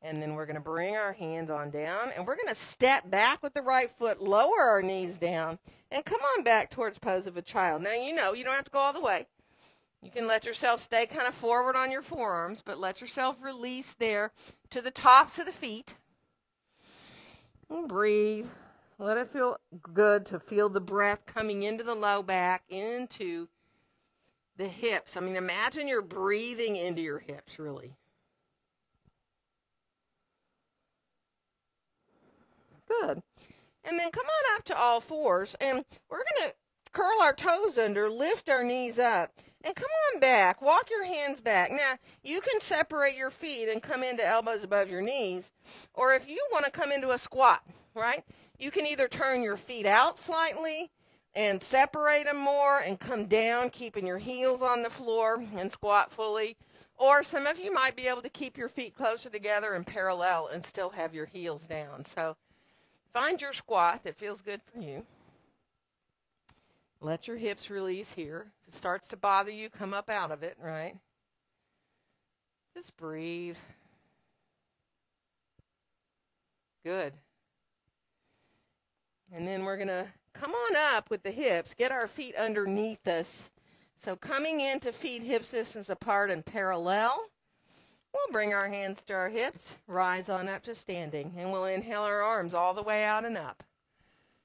And then we're going to bring our hands on down, and we're going to step back with the right foot, lower our knees down, and come on back towards pose of a child. Now, you know, you don't have to go all the way. You can let yourself stay kind of forward on your forearms, but let yourself release there to the tops of the feet. And breathe. Let it feel good to feel the breath coming into the low back, into the hips. I mean, imagine you're breathing into your hips, really. Good. And then come on up to all fours, and we're going to curl our toes under, lift our knees up, and come on back. Walk your hands back. Now, you can separate your feet and come into elbows above your knees, or if you want to come into a squat, right? You can either turn your feet out slightly and separate them more and come down, keeping your heels on the floor and squat fully. Or some of you might be able to keep your feet closer together and parallel and still have your heels down. So find your squat that feels good for you. Let your hips release here. If it starts to bother you, come up out of it, right? Just breathe. Good. And then we're going to come on up with the hips, get our feet underneath us. So coming into feet hips distance apart and parallel. We'll bring our hands to our hips, rise on up to standing, and we'll inhale our arms all the way out and up.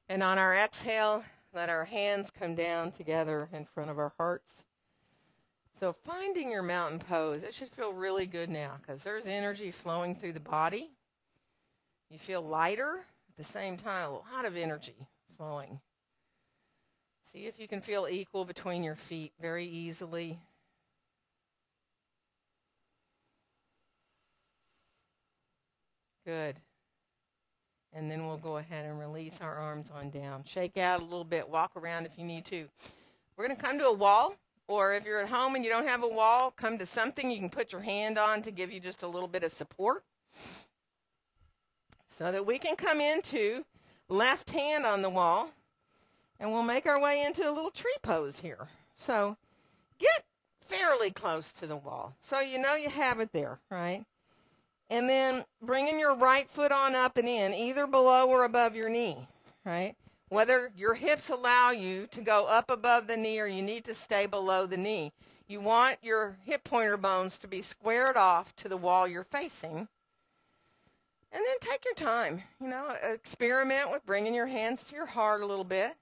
And on our exhale, let our hands come down together in front of our hearts. So finding your mountain pose, it should feel really good now because there's energy flowing through the body. You feel lighter at the same time, a lot of energy flowing. See if you can feel equal between your feet very easily. Good. And then we'll go ahead and release our arms on down. Shake out a little bit. Walk around if you need to. We're going to come to a wall, or if you're at home and you don't have a wall, come to something you can put your hand on to give you just a little bit of support. So that we can come into left hand on the wall, and we'll make our way into a little tree pose here. So get fairly close to the wall so you know you have it there, right? And then bringing your right foot on up and in, either below or above your knee, right? Whether your hips allow you to go up above the knee or you need to stay below the knee. You want your hip pointer bones to be squared off to the wall you're facing. And then take your time, experiment with bringing your hands to your heart a little bit.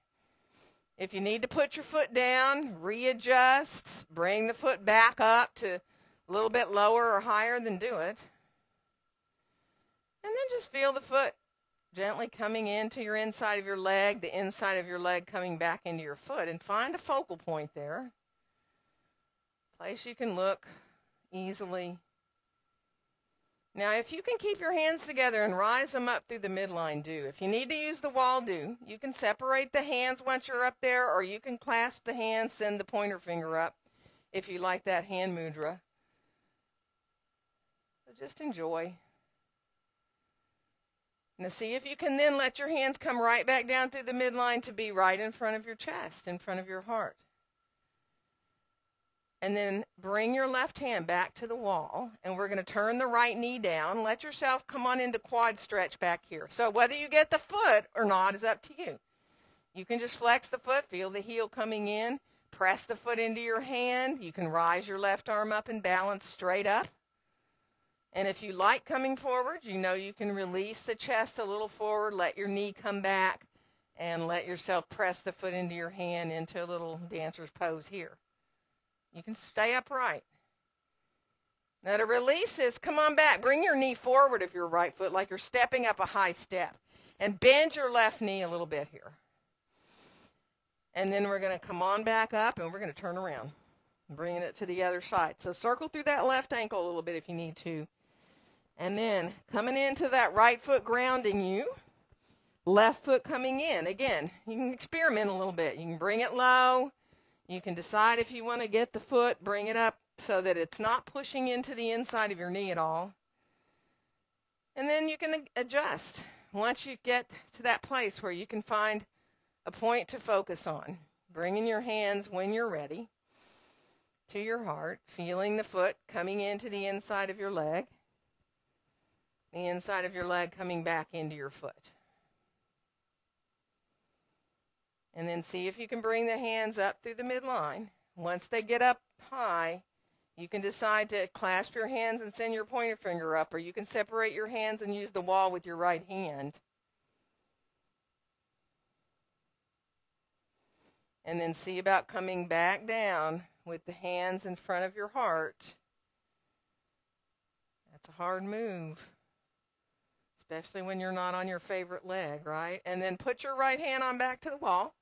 If you need to put your foot down, readjust, bring the foot back up to a little bit lower or higher, then do it. And then just feel the foot gently coming into your inside of your leg, the inside of your leg coming back into your foot, and find a focal point there. Place you can look easily. Now, if you can keep your hands together and rise them up through the midline, do. If you need to use the wall, do. You can separate the hands once you're up there, or you can clasp the hands, send the pointer finger up if you like that hand mudra. So just enjoy. Now see if you can then let your hands come right back down through the midline to be right in front of your chest, in front of your heart. And then bring your left hand back to the wall, and we're going to turn the right knee down. Let yourself come on into quad stretch back here. So whether you get the foot or not is up to you. You can just flex the foot, feel the heel coming in, press the foot into your hand. You can rise your left arm up and balance straight up. And if you like coming forward, you can release the chest a little forward, let your knee come back, and let yourself press the foot into your hand into a little dancer's pose here. You can stay upright. Now to release this, come on back. Bring your knee forward of your right foot like you're stepping up a high step. And bend your left knee a little bit here. And then we're going to come on back up and we're going to turn around. Bringing it to the other side. So circle through that left ankle a little bit if you need to. And then coming into that right foot grounding you. Left foot coming in. Again, you can experiment a little bit. You can bring it low. You can decide if you want to get the foot, bring it up so that it's not pushing into the inside of your knee at all. And then you can adjust once you get to that place where you can find a point to focus on. Bringing your hands when you're ready to your heart, feeling the foot coming into the inside of your leg, the inside of your leg coming back into your foot. And then see if you can bring the hands up through the midline. Once they get up high, you can decide to clasp your hands and send your pointer finger up, or you can separate your hands and use the wall with your right hand. And then see about coming back down with the hands in front of your heart. That's a hard move, especially when you're not on your favorite leg, right? And then put your right hand on back to the wall.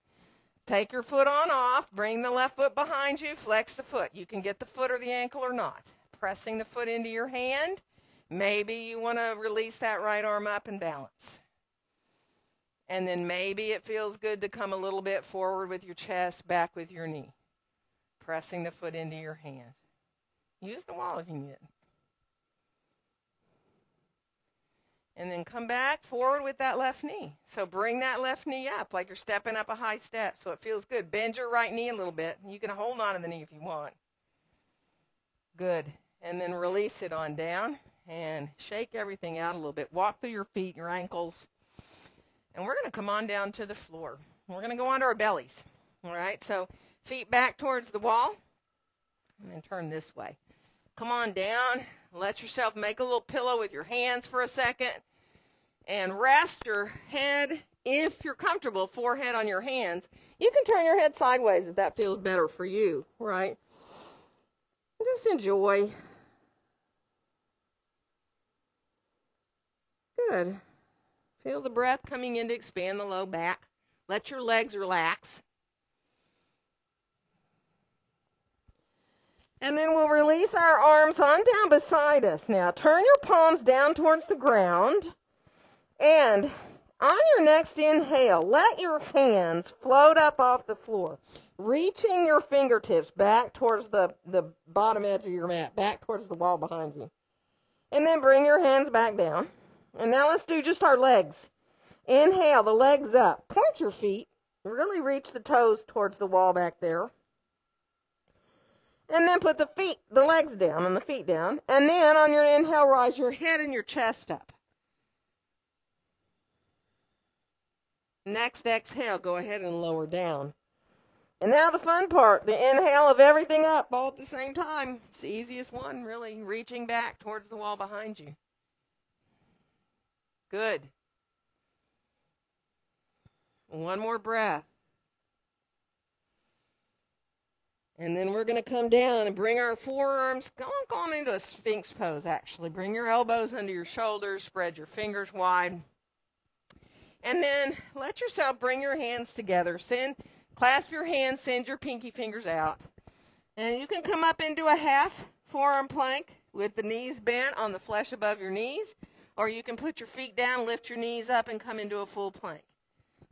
Take your foot on off, bring the left foot behind you, flex the foot. You can get the foot or the ankle or not. Pressing the foot into your hand. Maybe you want to release that right arm up and balance. And then maybe it feels good to come a little bit forward with your chest, back with your knee. Pressing the foot into your hand. Use the wall if you need it. And then come back forward with that left knee. So bring that left knee up like you're stepping up a high step so it feels good. Bend your right knee a little bit. You can hold on to the knee if you want. Good. And then release it on down and shake everything out a little bit. Walk through your feet, your ankles. And we're going to come on down to the floor. We're going to go onto our bellies. All right, so feet back towards the wall. And then turn this way. Come on down. Let yourself make a little pillow with your hands for a second. And rest your head, if you're comfortable, forehead on your hands. You can turn your head sideways if that feels better for you, right? Just enjoy. Good. Feel the breath coming in to expand the low back. Let your legs relax. And then we'll release our arms on down beside us. Now, turn your palms down towards the ground. And on your next inhale, let your hands float up off the floor, reaching your fingertips back towards the bottom edge of your mat, back towards the wall behind you. And then bring your hands back down. And now let's do just our legs. Inhale, the legs up. Point your feet. Really reach the toes towards the wall back there. And then put the legs down and the feet down. And then on your inhale, rise your head and your chest up. Next exhale, go ahead and lower down. And now the fun part, the inhale of everything up all at the same time. It's the easiest one, really, reaching back towards the wall behind you. Good. One more breath. And then we're going to come down and bring our forearms, go on into a Sphinx pose, actually. Bring your elbows under your shoulders, spread your fingers wide. And then let yourself bring your hands together. Clasp your hands, send your pinky fingers out. And you can come up into a half forearm plank with the knees bent on the flesh above your knees. Or you can put your feet down, lift your knees up, and come into a full plank.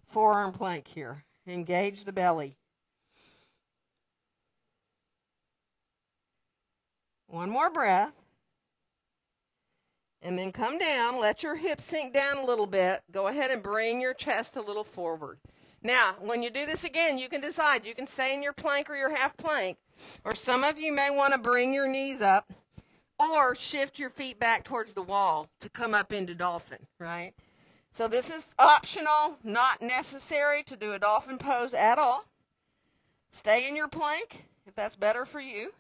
Forearm plank here. Engage the belly. One more breath. And then come down. Let your hips sink down a little bit. Go ahead and bring your chest a little forward. Now, when you do this again, you can decide. You can stay in your plank or your half plank. Or some of you may want to bring your knees up or shift your feet back towards the wall to come up into dolphin, right? So this is optional, not necessary to do a dolphin pose at all. Stay in your plank if that's better for you.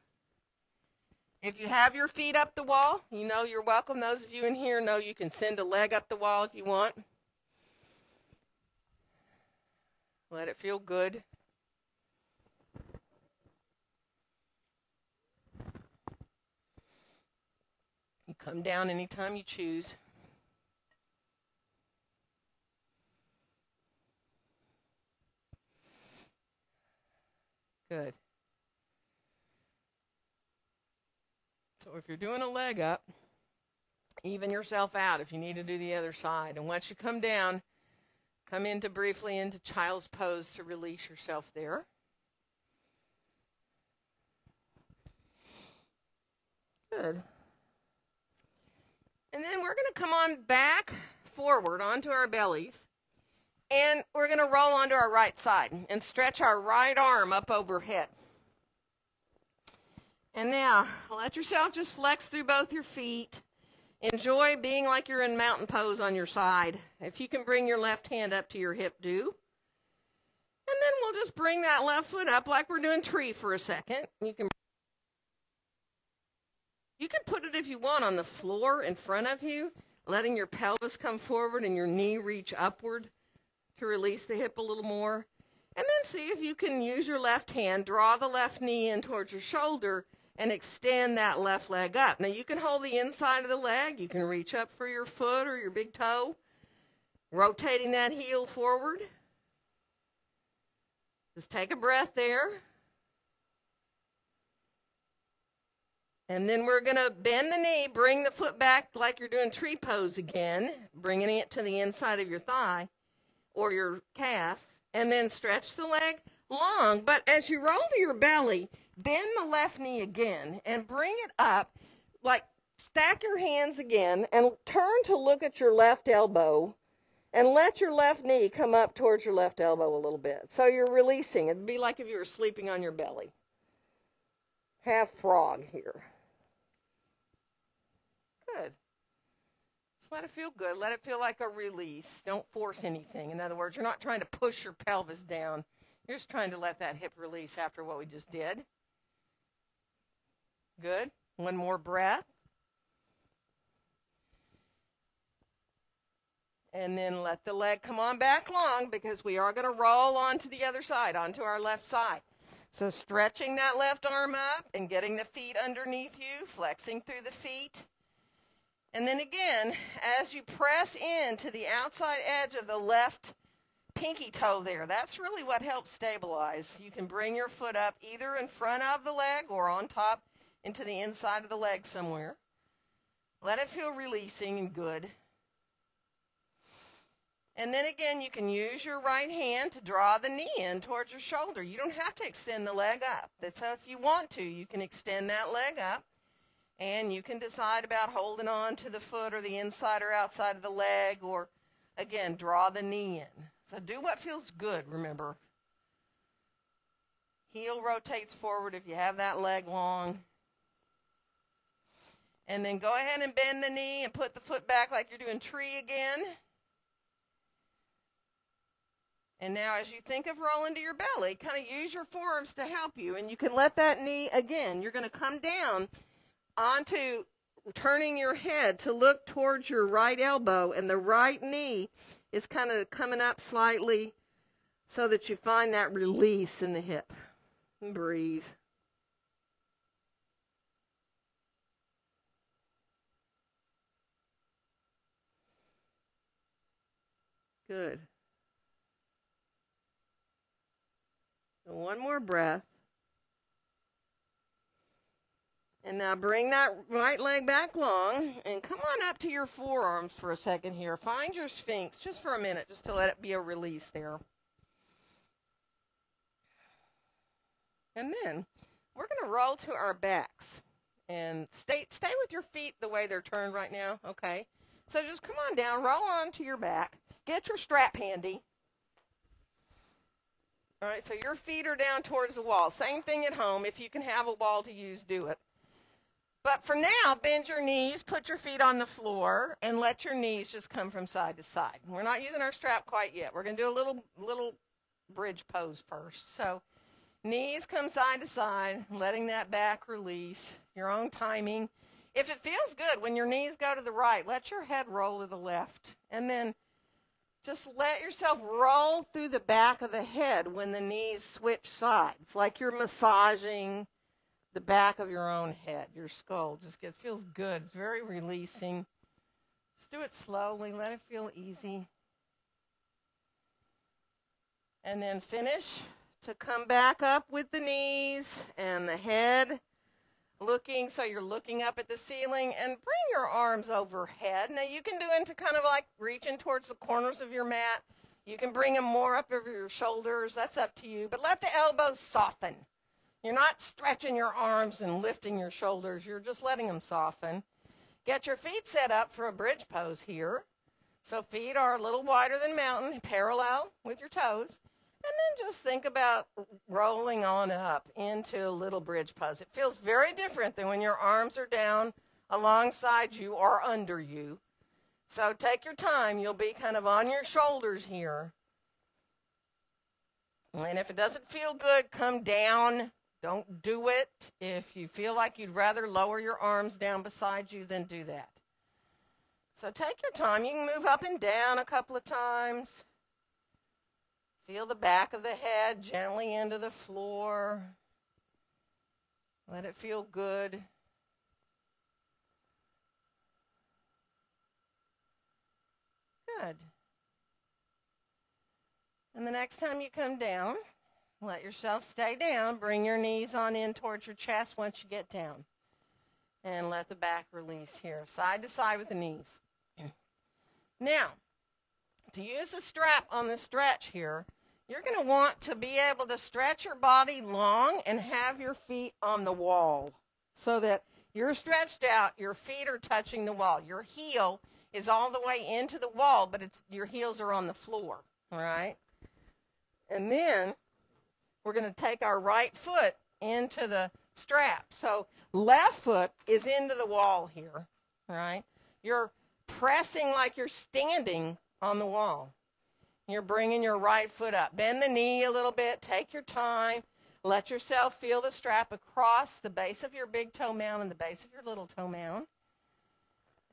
If you have your feet up the wall, you know you're welcome. Those of you in here know you can send a leg up the wall if you want. Let it feel good. You come down anytime you choose. Good. So if you're doing a leg up, even yourself out if you need to do the other side. And once you come down, come briefly into child's pose to release yourself there. Good. And then we're going to come on back forward onto our bellies. And we're going to roll onto our right side and stretch our right arm up overhead. And now, let yourself just flex through both your feet. Enjoy being like you're in mountain pose on your side. If you can bring your left hand up to your hip, do. And then we'll just bring that left foot up like we're doing tree for a second. You can put it if you want on the floor in front of you, letting your pelvis come forward and your knee reach upward to release the hip a little more. And then see if you can use your left hand, draw the left knee in towards your shoulder, and extend that left leg up. Now, you can hold the inside of the leg. You can reach up for your foot or your big toe, rotating that heel forward. Just take a breath there. And then we're going to bend the knee, bring the foot back like you're doing tree pose again, bringing it to the inside of your thigh or your calf, and then stretch the leg long. But as you roll to your belly, bend the left knee again and bring it up, like stack your hands again and turn to look at your left elbow and let your left knee come up towards your left elbow a little bit. So you're releasing. It'd be like if you were sleeping on your belly. Half frog here. Good. Just let it feel good. Let it feel like a release. Don't force anything. In other words, you're not trying to push your pelvis down. You're just trying to let that hip release after what we just did. Good. One more breath. And then let the leg come on back long because we are going to roll onto the other side, onto our left side. So stretching that left arm up and getting the feet underneath you, flexing through the feet. And then again, as you press into the outside edge of the left pinky toe there, that's really what helps stabilize. You can bring your foot up either in front of the leg or on top into the inside of the leg somewhere. Let it feel releasing and good. And then again, you can use your right hand to draw the knee in towards your shoulder. You don't have to extend the leg up. That's how, if you want to, you can extend that leg up. And you can decide about holding on to the foot or the inside or outside of the leg, or, again, draw the knee in. So do what feels good, remember. Heel rotates forward if you have that leg long. And then go ahead and bend the knee and put the foot back like you're doing tree again. And now as you think of rolling to your belly, kind of use your forearms to help you. And you can let that knee, again, you're going to come down onto turning your head to look towards your right elbow, and the right knee is kind of coming up slightly so that you find that release in the hip. And breathe. Good. So one more breath. And now bring that right leg back long and come on up to your forearms for a second here. Find your Sphinx just for a minute, just to let it be a release there. And then we're going to roll to our backs and stay with your feet the way they're turned right now, okay? So just come on down, roll onto your back. Get your strap handy. All right, so your feet are down towards the wall. Same thing at home. If you can have a wall to use, do it. But for now, bend your knees, put your feet on the floor, and let your knees just come from side to side. We're not using our strap quite yet. We're going to do a little bridge pose first. So knees come side to side, letting that back release, your own timing. If it feels good, when your knees go to the right, let your head roll to the left. And then just let yourself roll through the back of the head when the knees switch sides, like you're massaging the back of your own head, your skull. It feels good. It's very releasing. Just do it slowly. Let it feel easy. And then finish to come back up with the knees and the head looking, so you're looking up at the ceiling, and bring your arms overhead. Now you can do it to kind of like reaching towards the corners of your mat. You can bring them more up over your shoulders. That's up to you. But let the elbows soften. You're not stretching your arms and lifting your shoulders. You're just letting them soften. Get your feet set up for a bridge pose here. So feet are a little wider than mountain, parallel with your toes. And then just think about rolling on up into a little bridge pose. It feels very different than when your arms are down alongside you or under you. So take your time. You'll be kind of on your shoulders here. And if it doesn't feel good, come down. Don't do it. If you feel like you'd rather lower your arms down beside you, then do that. So take your time. You can move up and down a couple of times. Feel the back of the head gently into the floor. Let it feel good. Good. And the next time you come down, let yourself stay down. Bring your knees on in towards your chest once you get down. And let the back release here, side to side with the knees. Now, to use the strap on the stretch here, you're going to want to be able to stretch your body long and have your feet on the wall so that you're stretched out, your feet are touching the wall. Your heel is all the way into the wall, but your heels are on the floor, all right? And then we're going to take our right foot into the strap. So left foot is into the wall here, all right? You're pressing like you're standing on the wall. You're bringing your right foot up. Bend the knee a little bit. Take your time. Let yourself feel the strap across the base of your big toe mound and the base of your little toe mound.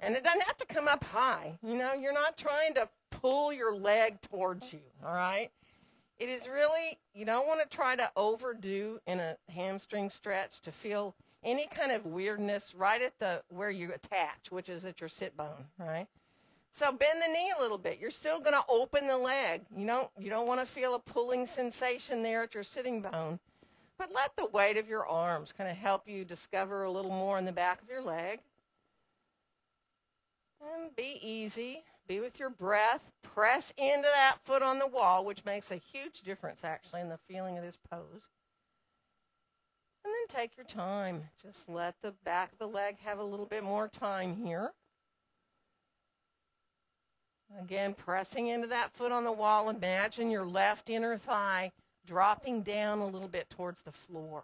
And it doesn't have to come up high. You know, you're not trying to pull your leg towards you, all right? It is really, you don't want to try to overdo in a hamstring stretch to feel any kind of weirdness right at where you attach, which is at your sit bone, right? So bend the knee a little bit. You're still going to open the leg. You don't want to feel a pulling sensation there at your sitting bone. But let the weight of your arms kind of help you discover a little more in the back of your leg. And be easy. Be with your breath. Press into that foot on the wall, which makes a huge difference, actually, in the feeling of this pose. And then take your time. Just let the back of the leg have a little bit more time here. Again, pressing into that foot on the wall. Imagine your left inner thigh dropping down a little bit towards the floor.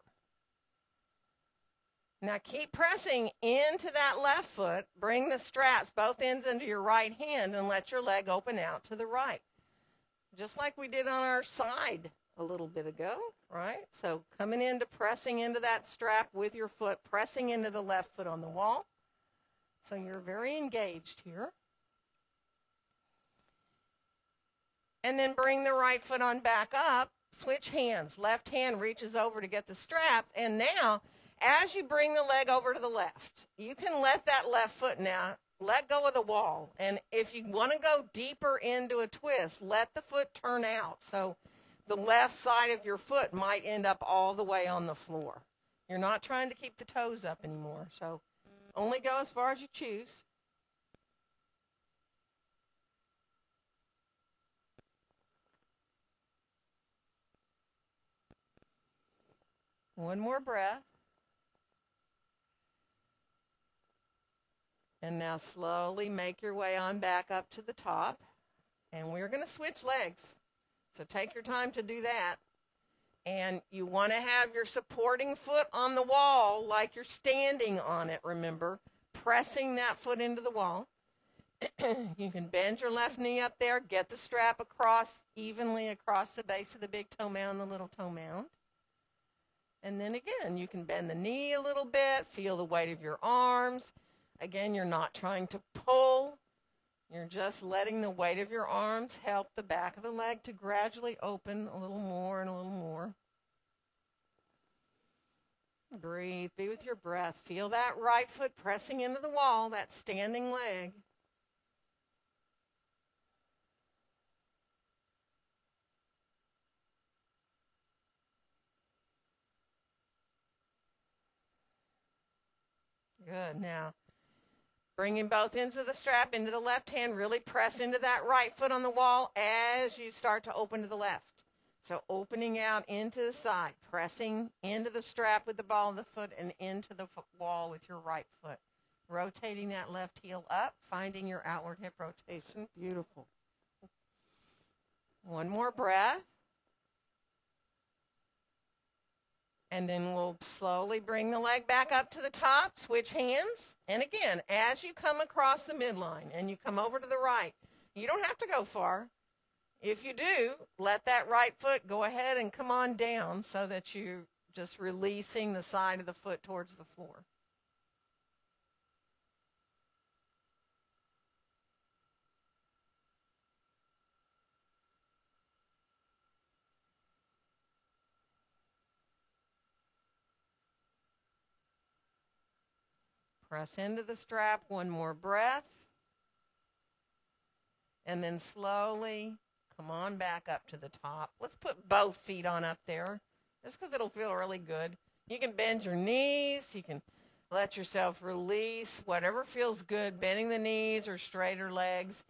Now keep pressing into that left foot. Bring the straps, both ends, into your right hand and let your leg open out to the right. Just like we did on our side a little bit ago, right? So coming into pressing into that strap with your foot, pressing into the left foot on the wall. So you're very engaged here. And then bring the right foot on back up. Switch hands. Left hand reaches over to get the strap. And now, as you bring the leg over to the left, you can let that left foot now let go of the wall. And if you want to go deeper into a twist, let the foot turn out. So the left side of your foot might end up all the way on the floor. You're not trying to keep the toes up anymore. So only go as far as you choose. One more breath. And now slowly make your way on back up to the top. And we're going to switch legs. So take your time to do that. And you want to have your supporting foot on the wall like you're standing on it, remember. Pressing that foot into the wall. You can bend your left knee up there. Get the strap across, evenly across the base of the big toe mound, the little toe mound. And then again, you can bend the knee a little bit. Feel the weight of your arms. Again, you're not trying to pull. You're just letting the weight of your arms help the back of the leg to gradually open a little more and a little more. Breathe. Be with your breath. Feel that right foot pressing into the wall, that standing leg. Good. Now, bringing both ends of the strap into the left hand, really press into that right foot on the wall as you start to open to the left. So opening out into the side, pressing into the strap with the ball of the foot and into the wall with your right foot. Rotating that left heel up, finding your outward hip rotation. Beautiful. One more breath. And then we'll slowly bring the leg back up to the top, switch hands. And again, as you come across the midline and you come over to the right, you don't have to go far. If you do, let that right foot go ahead and come on down so that you're just releasing the side of the foot towards the floor. Press into the strap, one more breath. And then slowly come on back up to the top. Let's put both feet on up there, just because it'll feel really good. You can bend your knees. You can let yourself release whatever feels good, bending the knees or straighter legs.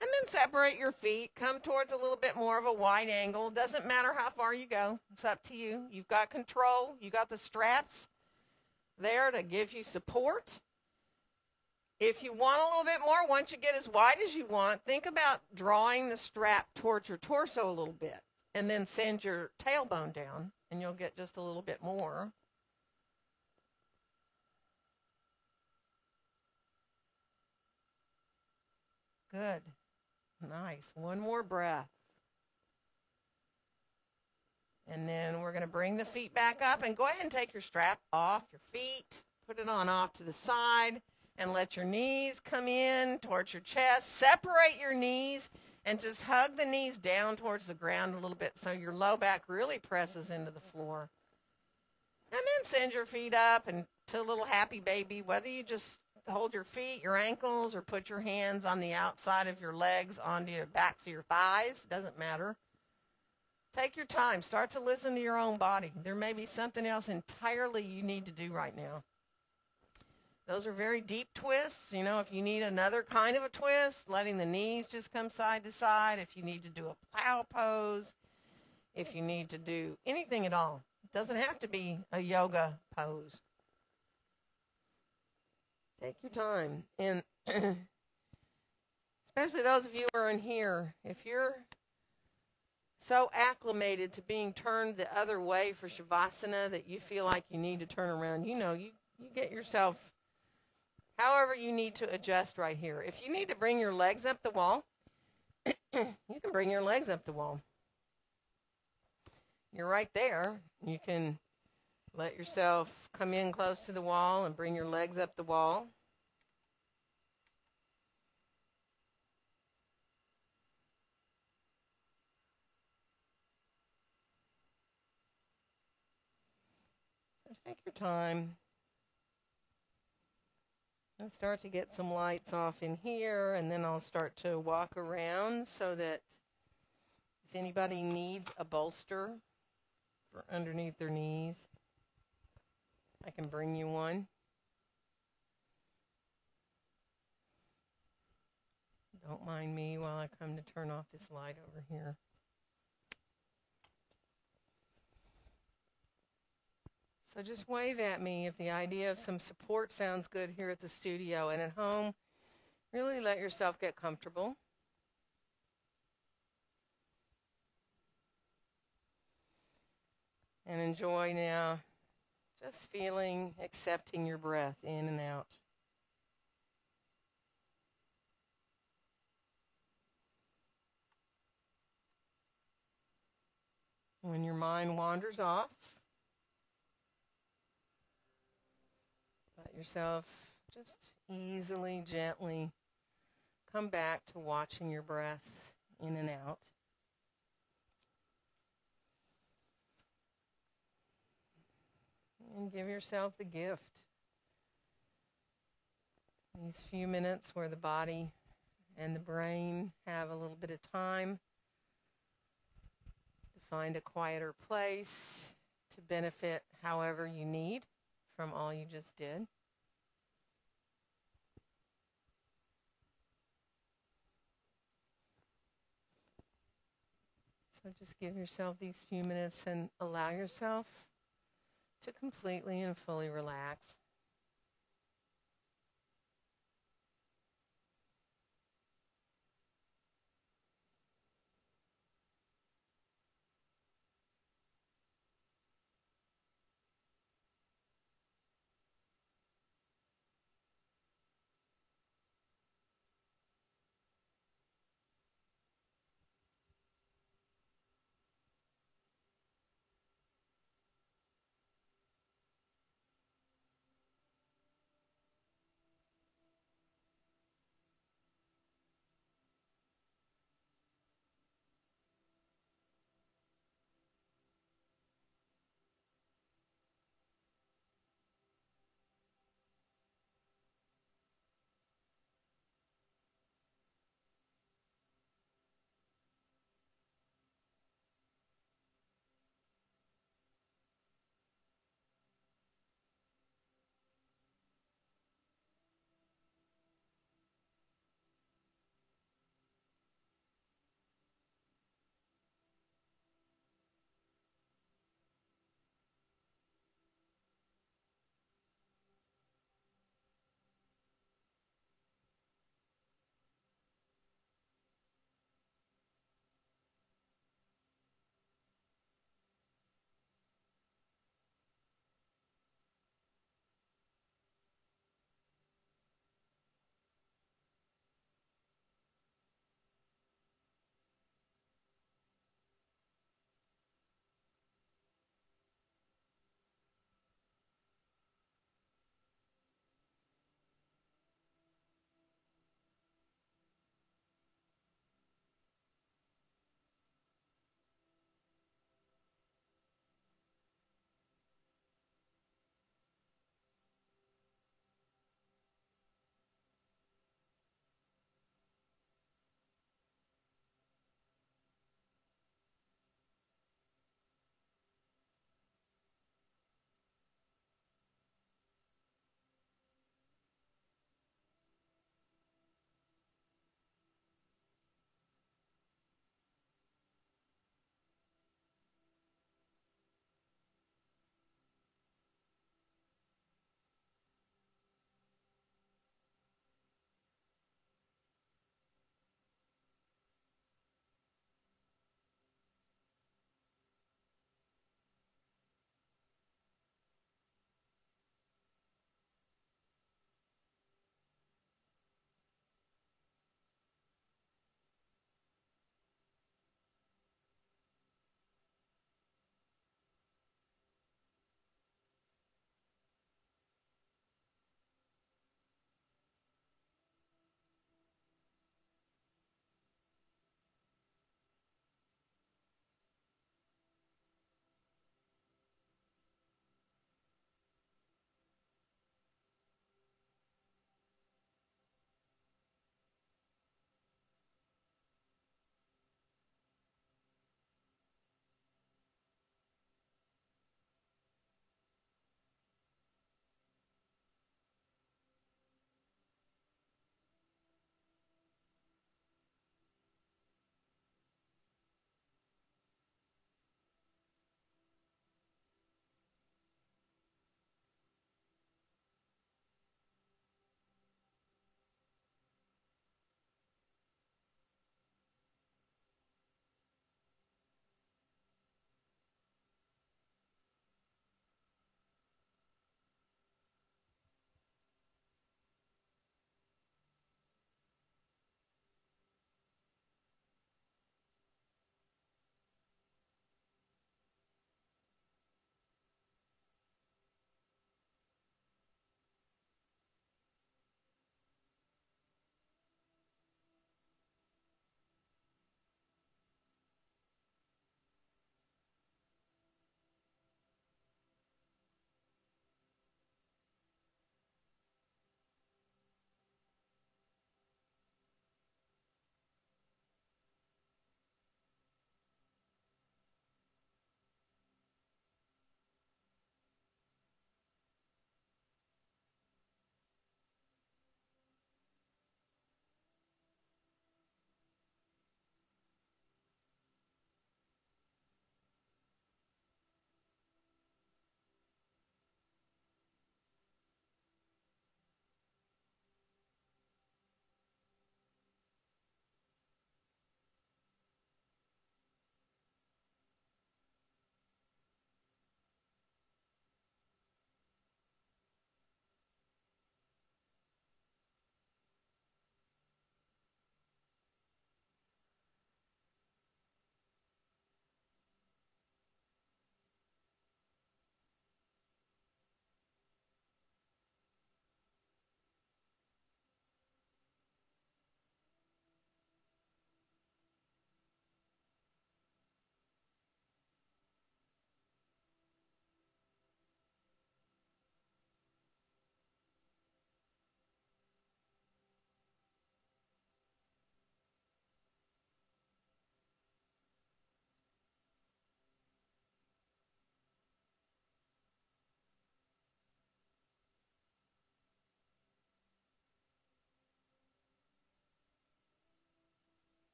And then separate your feet. Come towards a little bit more of a wide angle. Doesn't matter how far you go. It's up to you. You've got control. You've got the straps there to give you support. If you want a little bit more, once you get as wide as you want, think about drawing the strap towards your torso a little bit and then send your tailbone down and you'll get just a little bit more. Good. Nice. One more breath. And then we're going to bring the feet back up and go ahead and take your strap off your feet. Put it on off to the side and let your knees come in towards your chest. Separate your knees and just hug the knees down towards the ground a little bit so your low back really presses into the floor. And then send your feet up and to a little happy baby, whether you just hold your feet, your ankles, or put your hands on the outside of your legs onto your backs of your thighs. Doesn't matter. Take your time. Start to listen to your own body. There may be something else entirely you need to do right now. Those are very deep twists. You know, if you need another kind of a twist, letting the knees just come side to side. If you need to do a plow pose. If you need to do anything at all. It doesn't have to be a yoga pose. Take your time. And especially those of you who are in here, if you're so acclimated to being turned the other way for Shavasana that you feel like you need to turn around, you know, you get yourself however you need to adjust right here. If you need to bring your legs up the wall, you can bring your legs up the wall. You're right there. You can let yourself come in close to the wall and bring your legs up the wall. Take your time. I'll start to get some lights off in here, and then I'll start to walk around so that if anybody needs a bolster for underneath their knees, I can bring you one. Don't mind me while I come to turn off this light over here. So just wave at me if the idea of some support sounds good here at the studio. And at home, really let yourself get comfortable. And enjoy now just feeling, accepting your breath in and out. When your mind wanders off, let yourself just easily, gently come back to watching your breath in and out. And give yourself the gift. These few minutes where the body and the brain have a little bit of time to find a quieter place to benefit however you need from all you just did. So just give yourself these few minutes and allow yourself to completely and fully relax.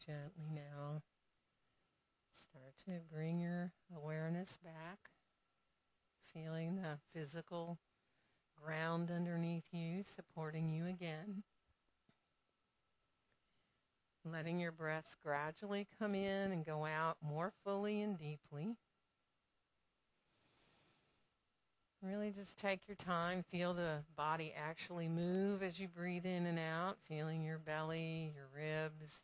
gently now, start to bring your awareness back, feeling the physical ground underneath you, supporting you again. Letting your breaths gradually come in and go out more fully and deeply. Really just take your time, feel the body actually move as you breathe in and out, feeling your belly, your ribs.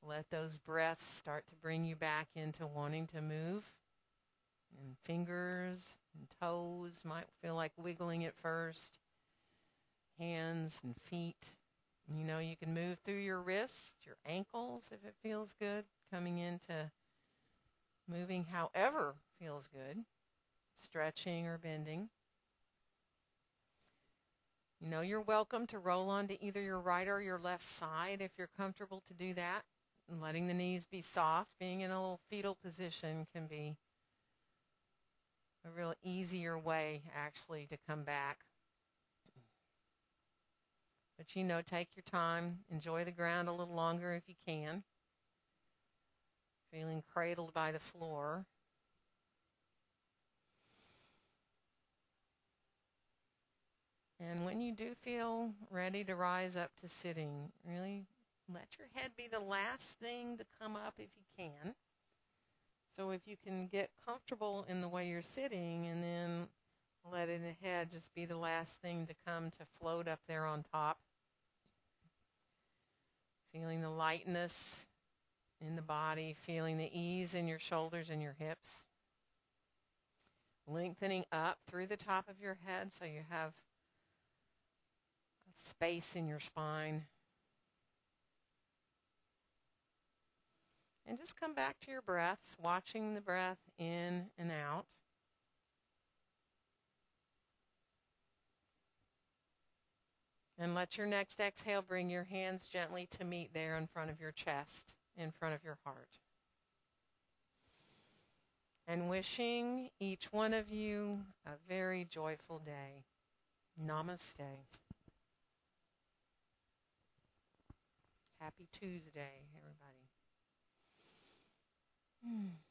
Let those breaths start to bring you back into wanting to move. And fingers and toes might feel like wiggling at first. Hands and feet. You know, you can move through your wrists, your ankles if it feels good, coming into moving however feels good, stretching or bending. You know, you're welcome to roll onto either your right or your left side if you're comfortable to do that. And letting the knees be soft, being in a little fetal position can be a real easier way actually to come back. But you know, take your time, enjoy the ground a little longer if you can. Feeling cradled by the floor. And when you do feel ready to rise up to sitting, really let your head be the last thing to come up if you can. So if you can get comfortable in the way you're sitting and then letting the head just be the last thing to come to float up there on top. Feeling the lightness in the body, feeling the ease in your shoulders and your hips. Lengthening up through the top of your head so you have space in your spine. And just come back to your breaths, watching the breath in and out. And let your next exhale bring your hands gently to meet there in front of your chest, in front of your heart. And wishing each one of you a very joyful day. Namaste. Happy Tuesday, everybody.